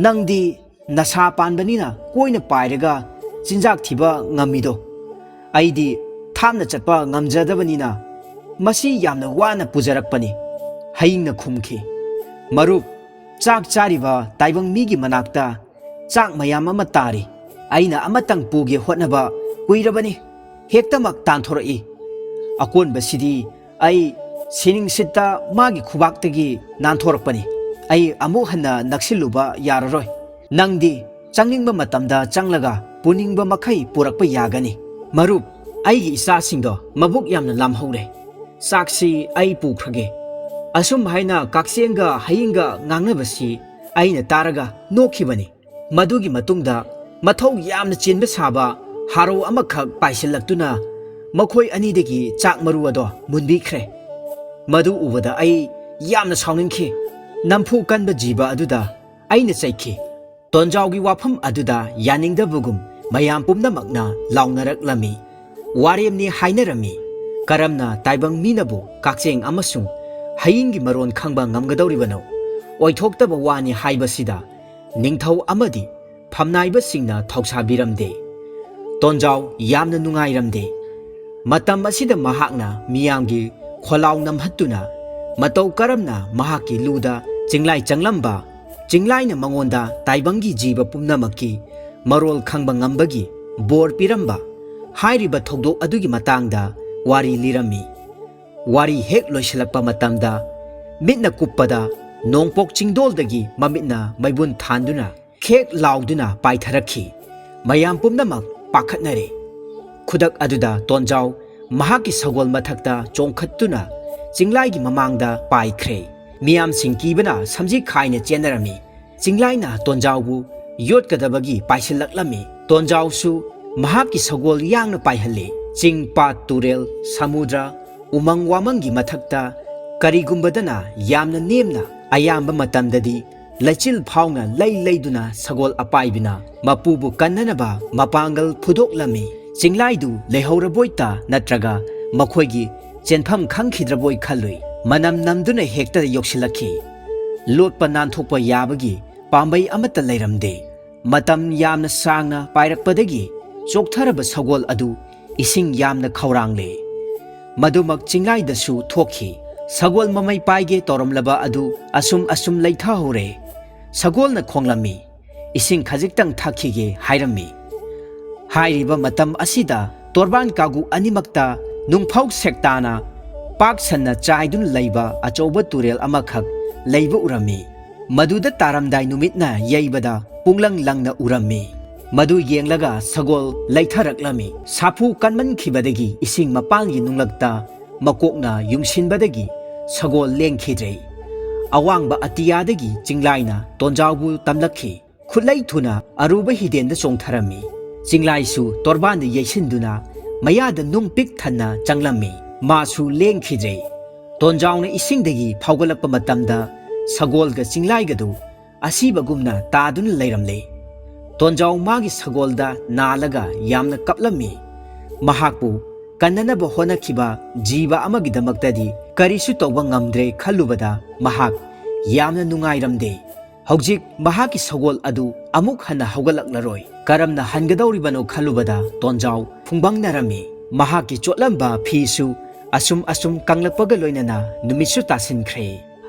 ꯅꯪꯗꯤ ꯅꯁꯥ ꯄꯥꯟꯕꯅꯤꯅ ꯀꯣꯏꯅ ꯄꯥꯏꯔꯒ ꯆꯤꯟꯖꯥꯛ ꯊꯤꯕ ꯉꯝꯃꯤꯗꯣ. ꯑꯩꯗꯤ ꯊꯥꯞꯅ ꯆꯠꯄ ꯉꯝꯖꯗꯕꯅꯤ나 ꯃꯁꯤ ꯌꯥꯝꯅ ꯋꯥꯅ ꯄꯨꯖꯔꯛꯄꯅꯤ. ꯍꯌꯤꯡꯅ ꯈꯨꯝꯈꯤ, ꯃꯔꯨꯞ, ꯆꯥꯛ ꯆꯥꯔꯤꯕ ꯇꯥꯏꯕꯪ ꯃꯤꯒꯤ ꯃꯅꯥꯛꯇ ꯆꯥꯛ ꯃꯌꯥꯝ ꯑꯃ ꯇꯥꯔꯤ. ꯑꯩꯅ ꯑꯃꯇꯪ ꯄꯨꯒꯦ ꯍꯣꯠꯅꯕ ꯀꯨꯏꯔꯕꯅꯤ. ꯍꯦꯛꯇꯃꯛ ꯇꯥꯟꯊꯣꯔꯛꯏ. ꯑꯀꯣꯟꯕꯁꯤꯗꯤ ꯑꯩ ꯁꯤꯅꯤꯡꯁꯤꯠꯇ ꯃꯥꯒꯤ ꯈꯨꯕꯥꯛꯇꯒꯤ ꯅꯥꯟꯊꯣꯔꯛꯄꯅꯤ꯫ ꯑꯩ ꯑꯃꯨꯛ ꯍꯟꯅ ꯅꯛꯁꯤꯜꯂꯨꯕ ꯌꯥꯔꯔꯣꯏ꯫ ꯅꯪꯗꯤ ꯆꯪꯅꯤꯡꯕ ꯃꯇꯝꯗ ꯆꯪꯂꯒ ꯄꯨꯅꯤꯡꯕ ꯃꯈꯩ ꯄꯨꯔꯛꯄ ꯌꯥꯒꯅꯤ꯫ ꯃꯔꯨꯞ, ꯑꯩꯒꯤ ꯏꯆꯥꯁꯤꯡꯗꯣ ꯃꯕꯨꯛ ꯌꯥꯝꯅ ꯂꯥꯝꯍꯧꯔꯦ꯫ ꯆꯥꯛꯁꯤ ꯑꯩ ꯄꯨꯈ꯭ꯔꯒꯦ꯫ ꯑꯁꯨꯝ ꯍꯥꯏꯅ ꯀꯛꯆꯦꯡꯒ ꯍꯌꯤꯡꯒ ꯉꯥꯡꯅꯕꯁꯤ ꯑꯩꯅ ꯇꯥꯔꯒ ꯅꯣꯛꯈꯤꯕꯅꯤ꯫ ꯃꯗꯨꯒꯤ ꯃꯇꯨꯡꯗ ꯃꯊꯧ ꯌꯥꯝꯅ ꯆꯤꯟꯕ ꯁꯥꯕ ꯍꯥꯔꯧ ꯑꯃꯈꯛ ꯄꯥꯏꯁꯤꯜꯂꯛꯇꯨꯅ ꯃꯈꯣꯏ ꯑꯅꯤꯗꯒꯤ ꯆꯥꯛ ꯃꯔꯨ ꯑꯗꯣ ꯃꯨꯟꯕꯤꯈ꯭ꯔꯦ꯫ ꯃꯗꯨ ꯎꯕꯗ ꯑꯩ ꯌꯥꯝꯅ ꯁꯥꯎꯅꯤꯡꯈꯤ꯫ ꯅꯝꯐꯨ ꯀꯟꯕ ꯖꯤꯕ ꯑꯗꯨꯗ ꯑꯩꯅ ꯆꯩꯈꯤ꯫ ꯇꯣꯟꯖꯥꯎꯒꯤ ꯋꯥꯐꯝ ꯑꯗꯨꯗ ꯌꯥꯅꯤꯡꯗꯕꯒꯨꯝ ꯃꯌꯥꯝ ꯄꯨꯝꯅꯃꯛꯅ ꯂꯥꯎꯅꯔꯛꯂꯝꯃꯤ꯫ ꯋꯥꯔꯦꯝꯅꯤ ꯍꯥꯏꯅꯔꯝꯃꯤ꯫ ꯀꯔꯝꯅ ꯇꯥꯏꯕꯪ ꯃꯤꯅꯕꯨ ꯀꯛꯆꯦꯡ ꯑꯃꯁꯨꯡ ꯍꯌꯤꯡꯒꯤ ꯃꯔꯣꯟ ꯈꯪꯕ ꯉꯝꯒꯗꯧꯔꯤꯕꯅꯣ? ꯑꯣꯏꯊꯣꯛꯇꯕ ꯋꯥꯅꯤ ꯍꯥꯏꯕꯁꯤꯗ ꯅꯤꯡꯊꯧ ꯑꯃꯗꯤ ꯐꯝꯅꯥꯏꯕꯁꯤꯡꯅ ꯊꯧꯁꯥꯕꯤꯔꯝꯗꯦ꯫ ꯇꯣꯟꯖꯥꯎ ꯌꯥꯝꯅ ꯅꯨꯡꯉꯥꯏꯔꯝꯗꯦ꯫ ꯃꯇꯝ ꯑꯁꯤꯗ ꯃꯍꯥꯛꯅ ꯃꯤꯌꯥꯝꯒꯤ ꯈꯣꯜꯂꯥꯎ ꯅꯝꯍꯠꯇꯨꯅ ꯃꯇꯧ ꯀꯔꯝꯅ ꯃꯍꯥꯛꯀꯤ ꯂꯨꯗ ꯆꯤꯡꯂꯥꯏ ꯆꯪꯂꯝꯕ, ꯆꯤꯡꯂꯥꯏꯅ ꯃꯉꯣꯟꯗ ꯇꯥꯏꯕꯪꯒꯤ ꯖꯤꯕ ꯄꯨꯝꯅꯃꯛꯀꯤ ꯃꯔꯣꯜ ꯈꯪꯕ ꯉꯝꯕꯒꯤ ꯕꯣꯔ ꯄꯤꯔꯝꯕ ꯍꯥꯏꯔꯤꯕ ꯊꯧꯗꯣꯛ ꯑꯗꯨꯒꯤ ꯃꯇꯥꯡꯗ ꯋꯥꯔꯤ ꯂꯤꯔꯝꯃꯤ꯫ ꯋꯥꯔꯤ ꯍꯦꯛ ꯂꯣꯏꯁꯤꯜꯂꯛꯄ ꯃꯇꯝꯗ ꯃꯤꯠꯅ ꯀꯨꯞꯄꯗ ꯅꯣꯡꯄꯣꯛ ꯆꯤꯡꯗꯣꯜꯗꯒꯤ ꯃꯃꯤꯠꯅ ꯃꯩꯕꯨꯟ ꯊꯥꯟꯗꯨꯅ ꯈꯦꯛ ꯂꯥꯎꯗꯨꯅ ꯄꯥꯏꯊꯔꯛꯈꯤ꯫ ꯃꯌꯥꯝ ꯄꯨꯝꯅꯃꯛ ꯄꯥꯈꯠꯅꯔꯦ꯫ ꯈꯨꯗꯛ ꯑꯗꯨꯗ ꯇꯣꯟꯖꯥꯎ ꯃꯍꯥꯛꯀꯤ ꯁꯒꯣꯜ ꯃꯊꯛꯇ ꯆꯣꯡꯈꯠꯇꯨꯅ ꯆꯤꯡꯂꯥꯏꯒꯤ ꯃꯃꯥꯡꯗ ꯄꯥꯏꯈ꯭ꯔꯦ꯫ ꯃꯤꯌꯥꯝꯁꯤꯡ ꯀꯤꯕꯅ ꯁꯝꯖꯤ ꯈꯥꯏꯅ ꯆꯦꯟꯅꯔꯝꯃꯤ꯫ ꯆꯤꯡꯂꯥꯏꯅ ꯇꯣꯟꯖꯥꯎꯕꯨ ꯌꯣꯠꯀꯗꯕꯒꯤ ꯄꯥꯏꯁꯤꯜꯂꯛꯂꯝꯃꯤ꯫ ꯇꯣꯟꯖꯥꯎꯁꯨ ꯃꯍꯥꯛꯀꯤ ꯁꯒꯣꯜ ꯌꯥꯡꯅ ꯄꯥꯏꯍꯜꯂꯤ꯫ ꯆꯤꯡ, ꯄꯥꯠ, ꯇꯨꯔꯦꯜ, ꯁꯃꯨꯗ꯭ꯔ, ꯎꯃꯪ ꯋꯥꯃꯪꯒꯤ ꯃꯊꯛꯇ ꯀꯔꯤꯒꯨꯝꯕꯗꯅ ꯌꯥꯝꯅ ꯅꯦꯝꯅ, ꯑꯌꯥꯝꯕ ꯃꯇꯝꯗꯗꯤ ꯂꯩꯆꯤꯜ ꯐꯥꯎꯅ ꯂꯩꯗꯨꯅ ꯁꯒꯣꯜ ꯑꯄꯥꯏꯕꯤꯅ ꯃꯄꯨꯕꯨ ꯀꯟꯅꯅꯕ ꯃꯄꯥꯡꯒꯜ ꯐꯨꯗꯣꯛꯂꯝꯃꯤ꯫ ꯆꯤꯡꯂꯥꯏꯗꯨ ꯂꯩꯍꯧꯔꯕꯣꯏꯇ ꯅꯠꯇ꯭ꯔꯒ ꯃꯈꯣꯏꯒꯤ ꯆꯦꯟꯐꯝ ꯈꯪꯈꯤꯗ꯭ꯔꯕꯣꯏ ꯈꯜꯂꯨꯏ꯫ ꯃꯅꯝ ꯅꯝꯗꯨꯅ ꯍꯦꯛꯇ ꯌꯧꯁꯤꯜꯂꯛꯈꯤ꯫ ꯂꯣꯠꯄ ꯅꯥꯟꯊꯣꯛꯄ ꯌꯥꯕꯒꯤ ꯄꯥꯝꯕꯩ ꯑꯃꯠꯇ ꯂꯩꯔꯝꯗꯦ꯫ ꯃꯇꯝ ꯌꯥꯝꯅ ꯁꯥꯡꯅ ꯄꯥꯏꯔꯛꯄꯗꯒꯤ ꯆꯣꯛꯊꯔꯕ ꯁꯒꯣꯜ ꯑꯗꯨ ꯏꯁꯤꯡ ꯌꯥꯝꯅ ꯈꯧꯔꯥꯡꯂꯦ꯫ ꯃꯗꯨꯃꯛ ꯆꯤꯡꯂꯥꯏꯗꯁꯨ ꯊꯣꯛꯈꯤ꯫ ꯁꯒꯣꯜ ꯃꯃꯩ ꯄꯥꯏꯒꯦ ꯇꯧꯔꯝꯂꯕ ꯑꯗꯨ ꯑꯁꯨꯝ ꯂꯩꯊꯍꯧꯔꯦ꯫ ꯁꯒꯣꯜꯅ ꯈꯣꯡꯂꯝꯃꯤ꯫ ꯏꯁꯤꯡ ꯈꯖꯤꯛꯇꯪ ꯊꯛꯈꯤꯒꯦ ꯍꯥꯏꯔꯝꯃꯤ꯫ ꯍꯥꯏꯔꯤꯕ ꯃꯇꯝ ꯑꯁꯤꯗ ꯇꯣꯔꯕꯥꯟ ꯀꯥꯒꯨ ꯑꯅꯤꯃꯛꯇ ꯅꯨꯡꯐꯧ ꯁꯦꯛꯇꯥꯅ ꯄꯥꯛ ꯁꯟꯅ ꯆꯥꯏꯗꯨꯅ ꯂꯩꯕ ꯑꯆꯧꯕ ꯇꯨꯔꯦꯜ ꯑꯃꯈꯛ ꯂꯩꯕ ꯎꯔꯝꯃꯤ꯫ ꯃꯗꯨꯗ ꯇꯥꯔꯝꯗꯥꯏ ꯅꯨꯃꯤꯠꯅ ꯌꯩꯕꯗ ꯄꯨꯡꯂꯪ ꯂꯪꯅ ꯎꯔꯝꯃꯤ꯫ ꯃꯗꯨ ꯌꯦꯡꯂꯒ ꯁꯒꯣꯜ ꯂꯩꯊꯔꯛꯂꯝꯃꯤ꯫ ꯁꯥꯐꯨ ꯀꯟꯃꯟꯈꯤꯕꯗꯒꯤ ꯏꯁꯤꯡ ꯃꯄꯥꯟꯒꯤ ꯅꯨꯡꯂꯛꯇ ꯃꯀꯣꯛꯅ ꯌꯨꯡꯁꯤꯟꯕꯗꯒꯤ ꯁꯒꯣꯜ ꯂꯦꯡꯈꯤꯗ꯭ꯔꯦ꯫ ꯑꯋꯥꯡꯕ ꯑꯇꯤꯌꯥꯗꯒꯤ ꯆꯤꯡꯂꯥꯏꯅ ꯇꯣꯟꯖꯥꯎꯕꯨ ꯇꯝꯂꯛꯈꯤ꯫ ꯈꯨꯠꯂꯩ ꯊꯨꯅ ꯑꯔꯨꯕ ꯍꯤꯗꯦꯟꯗ ꯆꯣꯡꯊꯔꯝꯃꯤ꯫ ꯆꯤꯡꯂꯥꯏꯁꯨ ꯇꯣꯔꯕꯥꯟꯗ ꯌꯩꯁꯤꯟꯗꯨꯅ ꯃꯌꯥꯗ ꯅꯨꯡ ꯄꯤꯛ ꯊꯟꯅ ꯆꯪꯂꯝꯃꯤ꯫ ꯃꯥꯁꯨ ꯂꯦꯡꯈꯤꯗ꯭ꯔꯦ꯫ ꯇꯣꯟꯖꯥꯎꯅ ꯏꯁꯤꯡꯗꯒꯤ ꯐꯥꯎꯒꯠꯂꯛꯄ ꯃꯇꯝꯗ ꯁꯒꯣꯜꯒ ꯆꯤꯡꯂꯥꯏꯒꯗꯨ ꯑꯁꯤꯕꯒꯨꯝꯅ ꯇꯥꯗꯨꯅ ꯂꯩꯔꯝꯂꯦ꯫ ꯇꯣꯟꯖꯥꯎ ꯃꯥꯒꯤ ꯁꯒꯣꯜꯗ ꯅꯥꯜꯂꯒ ꯌꯥꯝꯅ ꯀꯞꯂꯝꯃꯤ꯫ ꯃꯍꯥꯛꯄꯨ ꯀꯟꯅꯅꯕ ꯍꯣꯠꯅꯈꯤꯕ ꯖꯤꯕ ꯑꯃꯒꯤꯗꯃꯛꯇꯗꯤ ꯀꯔꯤꯁꯨ ꯇꯧꯕ ꯉꯝꯗ꯭ꯔꯦ ꯈꯜꯂꯨꯕꯗ ꯃꯍꯥꯛ ꯌꯥꯝꯅ ꯅꯨꯡꯉꯥꯏꯔꯝꯗꯦ꯫ ꯍꯧꯖꯤꯛ ꯃꯍꯥꯛꯀꯤ ꯁꯒꯣꯜ ꯑꯗꯨ ꯑꯃꯨꯛ hana ꯍꯧꯒꯠꯂꯛꯂꯔꯣꯏ꯫ ꯀꯔꯝꯅ ꯍꯟꯒꯗꯧꯔꯤꯕꯅꯣ ꯈꯜꯂꯨꯕꯗ ꯇꯣꯟꯖꯥꯎ ꯐꯨꯡꯕꯪꯅꯔꯝꯃꯤ꯫ ꯃꯍꯥꯛꯀꯤ ꯆꯣꯠꯂꯝꯕ ꯐꯤꯁꯨ ꯑꯁꯨꯝ ꯀꯪꯂꯛꯄꯒ ꯂꯣꯏꯅꯅ ꯅꯨꯃꯤꯠꯁꯨ ꯇꯥꯁꯤꯟꯈ꯭ꯔꯦ꯫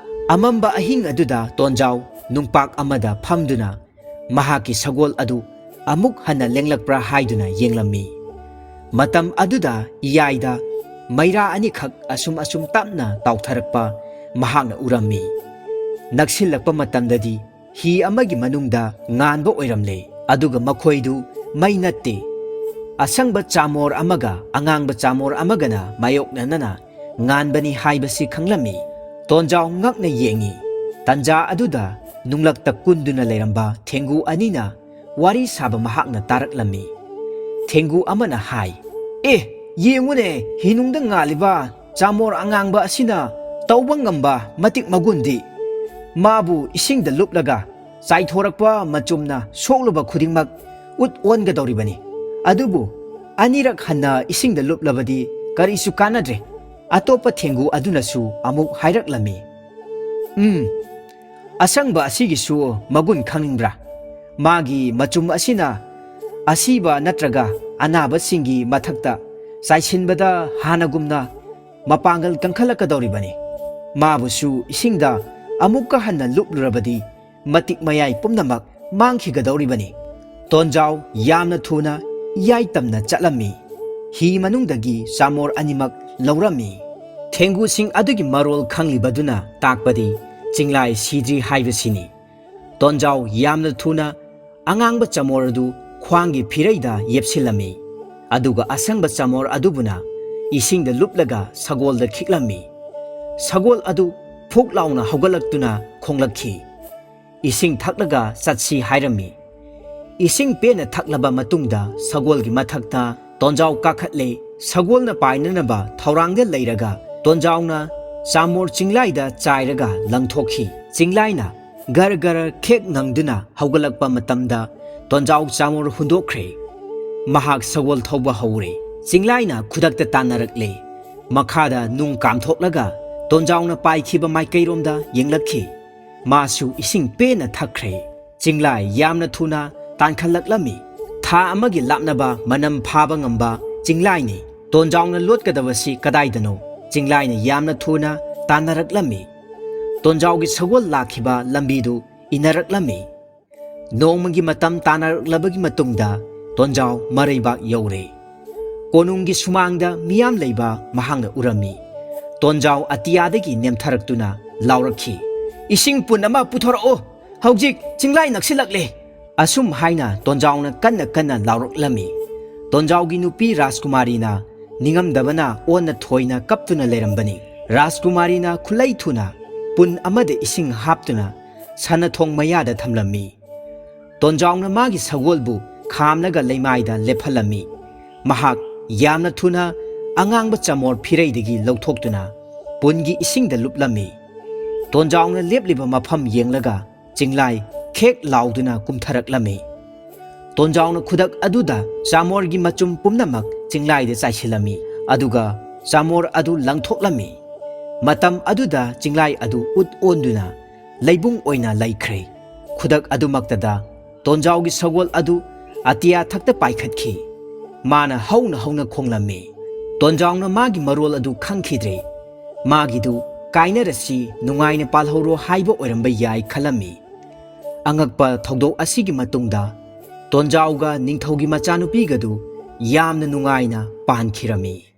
ꯑꯃꯝꯕ ꯑꯍꯤꯡ ꯑꯗꯨꯗ ꯇꯣꯟꯖꯥꯎ ꯅꯨꯡꯄꯥꯛ ꯑꯃꯗ ꯐꯝꯗꯨꯅ ꯃꯍꯥꯛꯀꯤ ꯁꯒꯣꯜ ꯑꯗꯨ ꯑꯃꯨꯛ hana ꯂꯦꯡꯂꯛꯄ꯭ꯔꯥ ꯍꯥꯏꯗꯨꯅ ꯌꯦꯡꯂꯝꯃꯤ꯫ ꯃꯇꯝ ꯑꯗꯨꯗ ꯏꯌꯥꯏꯗ ꯃꯩꯔꯥ ꯑꯅꯤꯈꯛ ꯑꯁꯨꯝ ꯇꯞꯅ ꯇꯥꯎꯊꯔꯛꯄ ꯃꯍꯥꯛꯅ ꯎꯔꯝꯃꯤ꯫ ꯅꯛꯁꯤꯜꯂꯛꯄ ꯃꯇꯝꯗꯗꯤ ꯍꯤ ꯑꯃꯒꯤ ꯃꯅꯨꯡꯗ ꯉꯥꯟꯕ ꯑꯣꯏꯔꯝꯂꯦ꯫ ꯑꯗꯨꯒ ꯃꯈꯣꯏꯗꯨ ꯃꯩ ꯅꯠꯇꯦ꯫ ꯑꯁꯪꯕ ꯆꯥꯃꯣꯔ ꯑꯃꯒ ꯑꯉꯥꯡꯕ ꯆꯥꯃꯣꯔ ꯑꯃꯒꯅ ꯃꯥꯌꯣꯛꯅꯅ ꯉꯥꯟꯕꯅꯤ ꯍꯥꯏꯕꯁꯤ ꯈꯪꯂꯝꯃꯤ꯫ ꯇꯣꯟꯖꯥꯎ ꯉꯛꯅ ꯌꯦꯡꯉꯤ꯫ ꯇꯟꯖꯥ ꯑꯗꯨꯗ ꯅꯨꯡꯂꯛꯇ ꯀꯨꯟꯗꯨꯅ ꯂꯩꯔꯝꯕ ꯊꯦꯡꯒꯨ ꯑꯅꯤꯅ ꯋꯥꯔꯤ ꯁꯥꯕ ꯃꯍꯥꯛꯅ ꯇꯥꯔꯛꯂꯝꯃꯤ꯫ ꯊꯦꯡꯒꯨ ꯑꯃꯅ ꯍꯥꯏ, ꯌꯦꯡꯉꯨꯅꯦ, ꯍꯤꯅꯨꯡꯗ ꯉꯥꯜꯂꯤꯕ ꯆꯥꯃꯣꯔ ꯑꯉꯥꯡꯕ ꯑꯁꯤꯅ ꯇꯧꯕ ꯉꯝꯕ ꯃꯇꯤꯛ ꯃꯒꯨꯟꯗꯤ ꯃꯥꯕꯨ ꯏꯁꯤꯡꯗ ꯂꯨꯞꯂꯒ ꯆꯥꯏꯊꯣꯔꯛꯄ ꯃꯆꯨꯝꯅ ꯁꯣꯛꯂꯨꯕ ꯈꯨꯗꯤꯡꯃꯛ ꯑꯣꯟꯒꯗꯧꯔꯤꯕꯅꯤ꯫ ꯑꯗꯨꯕꯨ ꯑꯅꯤꯔꯛ hana ꯏꯁꯤꯡꯗ ꯂꯨꯞꯂꯕꯗꯤ ꯀꯔꯤꯁꯨ ꯀꯥꯟꯅꯗ꯭ꯔꯦ꯫ ꯑꯇꯣꯞꯄ ꯊꯦꯡꯒꯨ ꯑꯗꯨꯅꯁꯨ ꯑꯃꯨꯛ ꯍꯥꯏꯔꯛꯂꯝꯃꯤ꯫ ꯑꯁꯪꯕ ꯑꯁꯤꯒꯤꯁꯨ ꯃꯒꯨꯟ ꯈꯪꯅꯤꯡꯕ꯭ꯔꯥ? ꯃꯥꯒꯤ ꯃꯆꯨꯝ ꯑꯁꯤꯅ ꯑꯁꯤꯕ ꯅꯠꯇ꯭ꯔꯒ ꯑꯅꯥꯕꯁꯤꯡꯒꯤ ꯃꯊꯛꯇ ꯆꯥꯏꯁꯤꯟꯕꯗ ꯍꯥꯟꯅꯒꯨꯝꯅ ꯃꯄꯥꯡꯒꯜ ꯀꯟꯈꯠꯂꯛꯀꯗꯧꯔꯤꯕꯅꯤ꯫ ꯃꯥꯕꯨꯁꯨ ꯏꯁꯤꯡꯗ ꯑꯃꯨꯛꯀ hana ꯂꯨꯞꯂꯨꯔꯕꯗꯤ ꯃꯇꯤꯛ ꯃꯌꯥꯏ ꯄꯨꯝꯅꯃꯛ ꯃꯥꯡꯈꯤꯒꯗꯧꯔꯤꯕꯅꯤ꯫ ꯇꯣꯟꯖꯥꯎ ꯌꯥꯝꯅ ꯊꯨꯅ ꯏꯌꯥꯏ ꯇꯝꯅ ꯆꯠꯂꯝꯃꯤ꯫ ꯍꯤ ꯃꯅꯨꯡꯗꯒꯤ ꯆꯥꯃꯣꯔ ꯑꯅꯤꯃꯛ ꯂꯧꯔꯝꯃꯤ꯫ ꯊꯦꯡꯒꯨꯁꯤꯡ ꯑꯗꯨꯒꯤ ꯃꯔꯣꯜ ꯈꯪꯂꯤꯕꯗꯨꯅ ꯇꯥꯛꯄꯗꯤ ꯆꯤꯡꯂꯥꯏ ꯁꯤꯗ꯭ꯔꯤ ꯍꯥꯏꯕꯁꯤꯅꯤ꯫ ꯇꯣꯟꯖꯥꯎ ꯌꯥꯝꯅ ꯊꯨꯅ ꯑꯉꯥꯡꯕ ꯆꯃꯣꯔ ꯑꯗꯨ ꯈ꯭ꯋꯥꯡꯒꯤ ꯐꯤꯔꯩꯗ ꯌꯦꯞꯁꯤꯜꯂꯝꯃꯤ, ꯑꯗꯨꯒ ꯑꯁꯪꯕ ꯆꯃꯣꯔ ꯑꯗꯨꯕꯨꯅ ꯏꯁꯤꯡꯗ ꯂꯨꯞꯂꯒ ꯁꯒꯣꯜꯗ ꯈꯤꯛꯂꯝꯃꯤ꯫ ꯁꯒꯣꯜ ꯑꯗꯨ ꯐꯨꯛ ꯂꯥꯎꯅ ꯍꯧꯒꯠꯂꯛꯇꯨꯅ ꯈꯣꯡꯂꯛꯈꯤ꯫ ꯏꯁꯤꯡ ꯊꯛꯂꯒ ꯆꯠꯁꯤ ꯍꯥꯏꯔꯝꯃꯤ꯫ ꯏꯁꯤꯡ ꯄꯦꯟꯅ ꯊꯛꯂꯕ ꯃꯇꯨꯡꯗ ꯁꯒꯣꯜꯒꯤ ꯃꯊꯛꯇ ꯇꯣꯟꯖꯥꯎ ꯀꯥꯈꯠꯂꯦ꯫ ꯁꯒꯣꯜꯅ ꯄꯥꯏꯅꯅꯕ ꯊꯧꯔꯥꯡꯗ ꯂꯩꯔꯒ ꯇꯣꯟꯖꯥꯎꯅ ꯆꯥꯃꯣꯔ ꯆꯤꯡꯂꯥꯏꯗ ꯆꯥꯏꯔꯒ ꯂꯪꯊꯣꯛꯈꯤ꯫ ꯆꯤꯡꯂꯥꯏꯅ ꯒꯔ ꯒꯔ ꯈꯦꯛ ꯉꯪꯗꯨꯅ ꯍꯧꯒꯠꯂꯛꯄ ꯃꯇꯝꯗ ꯇꯣꯟꯖꯥꯎ ꯆꯥꯃꯣꯔ ꯍꯨꯟꯗꯣꯛꯈ꯭ꯔꯦ꯫ ꯃꯍꯥꯛ ꯁꯒꯣꯜ ꯊꯧꯕ ꯍꯧꯔꯦ꯫ ꯆꯤꯡꯂꯥꯏꯅ ꯈꯨꯗꯛꯇ ꯇꯥꯟꯅꯔꯛꯂꯦ꯫ ꯃꯈꯥꯗ ꯅꯨꯡ ꯀꯥꯝꯊꯣꯛꯂꯒ ꯇꯣꯟꯖꯥꯎꯅ ꯄꯥꯏꯈꯤꯕ ꯃꯥꯏꯀꯩꯔꯣꯝꯗ ꯌꯦꯡꯂꯛꯈꯤ꯫ ꯃꯥꯁꯨ ꯏꯁꯤꯡ ꯄꯦꯟꯅ ꯊꯛꯈ꯭ꯔꯦ꯫ ꯆꯤꯡꯂꯥꯏ ꯌꯥꯝꯅ ꯊꯨꯅ ꯇꯥꯟꯈꯠꯂꯛꯂꯝꯃꯤ꯫ ꯊꯥ ꯑꯃꯒꯤ ꯂꯥꯞꯅꯕ ꯃꯅꯝ ꯐꯥꯕ ꯉꯝꯕ ꯆꯤꯡꯂꯥꯏꯅꯤ꯫ ꯇꯣꯟꯖꯥꯎꯅ ꯂꯣꯠꯀꯗꯕꯁꯤ ꯀꯗꯥꯏꯗꯅꯣ? ꯆꯤꯡꯂꯥꯏꯅ ꯌꯥꯝꯅ ꯊꯨꯅ ꯇꯥꯟꯅꯔꯛꯂꯝꯃꯤ꯫ ꯇꯣꯟꯖꯥꯎꯒꯤ ꯁꯒꯣꯜ ꯂꯥꯛꯈꯤꯕ ꯂꯝꯕꯤꯗꯨ ꯏꯟꯅꯔꯛꯂꯝꯃꯤ꯫ ꯅꯣꯡꯃꯒꯤ ꯃꯇꯝ ꯇꯥꯟꯅꯔꯛꯂꯕꯒꯤ ꯃꯇꯨꯡꯗ ꯇꯣꯟꯖꯥꯎ ꯃꯔꯩꯕꯥꯛ ꯌꯧꯔꯦ꯫ ꯀꯣꯅꯨꯡꯒꯤ ꯁꯨꯃꯥꯡꯗ ꯃꯤꯌꯥꯝ ꯂꯩꯕ ꯃꯍꯥꯛꯅ ꯎꯔꯝꯃꯤ꯫ ꯇꯣꯟꯖꯥꯎ ꯑꯇꯤꯌꯥꯗꯒꯤ ꯅꯦꯝꯊꯔꯛꯇꯨꯅ ꯂꯥꯎꯔꯛꯈꯤ, "ꯏꯁꯤꯡ ꯄꯨꯟ ꯑꯃ ꯄꯨꯊꯣꯔꯛꯑꯣ, ꯍꯧꯖꯤꯛ ꯆꯤꯡꯂꯥꯏ ꯅꯛꯁꯤꯜꯂꯛꯂꯦ!" ꯑꯁꯨꯝ ꯍꯥꯏꯅ ꯇꯣꯟꯖꯥꯎꯅ ꯀꯟꯅ ꯀꯟꯅ ꯂꯥꯎꯔꯛꯂꯝꯃꯤ꯫ ꯇꯣꯟꯖꯥꯎꯒꯤ ꯅꯨꯄꯤ ꯔꯥꯖꯀꯨꯃꯥꯔꯤꯅ ꯅꯤꯡꯉꯝꯗꯕꯅ ꯑꯣꯟꯅ ꯊꯣꯏꯅ ꯀꯞꯇꯨꯅ ꯂꯩꯔꯝꯕꯅꯤ꯫ ꯔꯥꯖꯀꯨꯃꯥꯔꯤꯅ ꯈꯨꯠꯂꯩ ꯊꯨꯅ ꯄꯨꯟ ꯑꯃꯗ ꯏꯁꯤꯡ ꯍꯥꯞꯇꯨꯅ ꯁꯅꯊꯣꯡ ꯃꯌꯥꯗ ꯊꯝꯂꯝꯃꯤ꯫ ꯇꯣꯟꯖꯥꯎꯅ ꯃꯥꯒꯤ ꯁꯒꯣꯜꯕꯨ ꯈꯥꯝꯂꯒ ꯂꯩꯃꯥꯏꯗ ꯂꯦꯞꯍꯜꯂꯝꯃꯤ꯫ ꯃꯍꯥꯛ ꯌꯥꯝꯅ ꯊꯨꯅ ꯑꯉꯥꯡꯕ ꯆꯃꯣꯔ ꯐꯤꯔꯩꯗꯒꯤ ꯂꯧꯊꯣꯛꯇꯨꯅ ꯄꯨꯟꯒꯤ ꯏꯁꯤꯡꯗ ꯂꯨꯞꯂꯝꯃꯤ꯫ ꯇꯣꯟꯖꯥꯎꯅ ꯂꯦꯞꯂꯤꯕ ꯃꯐꯝ ꯌꯦꯡꯂꯒ ꯆꯤꯡꯂꯥꯏ ꯈꯦꯛ ꯂꯥꯎꯗꯨꯅ ꯀꯨꯝꯊꯔꯛꯂꯝꯃꯤ꯫ ꯇꯣꯟꯖꯥꯎꯅ ꯈꯨꯗꯛ ꯑꯗꯨꯗ ꯆꯥꯃꯣꯔꯒꯤ ꯃꯆꯨꯝ ꯄꯨꯝꯅꯃꯛ ꯆꯤꯡꯂꯥꯏꯗ ꯆꯥꯏꯁꯤꯜꯂꯝꯃꯤ, ꯑꯗꯨꯒ ꯆꯥꯃꯣꯔ ꯑꯗꯨ ꯂꯪꯊꯣꯛꯂꯝꯃꯤ꯫ ꯃꯇꯝ ꯑꯗꯨꯗ ꯆꯤꯡꯂꯥꯏ ꯑꯗꯨ ꯎꯠ ꯑꯣꯟꯗꯨꯅ ꯂꯩꯕꯨꯡ ꯑꯣꯏꯅ ꯂꯩꯈ꯭ꯔꯦ꯫ ꯈꯨꯗꯛ ꯑꯗꯨꯃꯛꯇꯗ ꯇꯣꯟꯖꯥꯎꯒꯤ ꯁꯒꯣꯜ ꯑꯗꯨ ꯑꯇꯤꯌꯥ ꯊꯛꯇ ꯄꯥꯏꯈꯠꯈꯤ꯫ ꯃꯥꯅ ꯍꯧꯅ ꯍꯧꯅ ꯈꯣꯡꯂꯝꯃꯤ꯫ ꯇꯣꯟꯖꯥꯎꯅ ꯃꯥꯒꯤ ꯃꯔꯣꯜ ꯑꯗꯨ ꯈꯪꯈꯤꯗ꯭ꯔꯦ꯫ ꯃꯥꯒꯤꯗꯨ ꯀꯥꯏꯅꯔꯁꯤ, ꯅꯨꯡꯉꯥꯏꯅ ꯄꯥꯜꯍꯧꯔꯣ ꯍꯥꯏꯕ ꯑꯣꯏꯔꯝꯕ ꯌꯥꯏ ꯈꯜꯂꯝꯃꯤ꯫ ꯑꯉꯛꯄ ꯊꯧꯗꯣꯛ ꯑꯁꯤꯒꯤ ꯃꯇꯨꯡꯗ ꯇꯣꯟꯖꯥꯎꯒ ꯅꯤꯡꯊꯧꯒꯤ ꯃꯆꯥꯅꯨꯄꯤꯒꯗꯨ ꯌꯥꯝꯅ ꯅꯨꯡꯉꯥꯏꯅ ꯄꯥꯟꯈꯤꯔꯝꯃꯤ꯫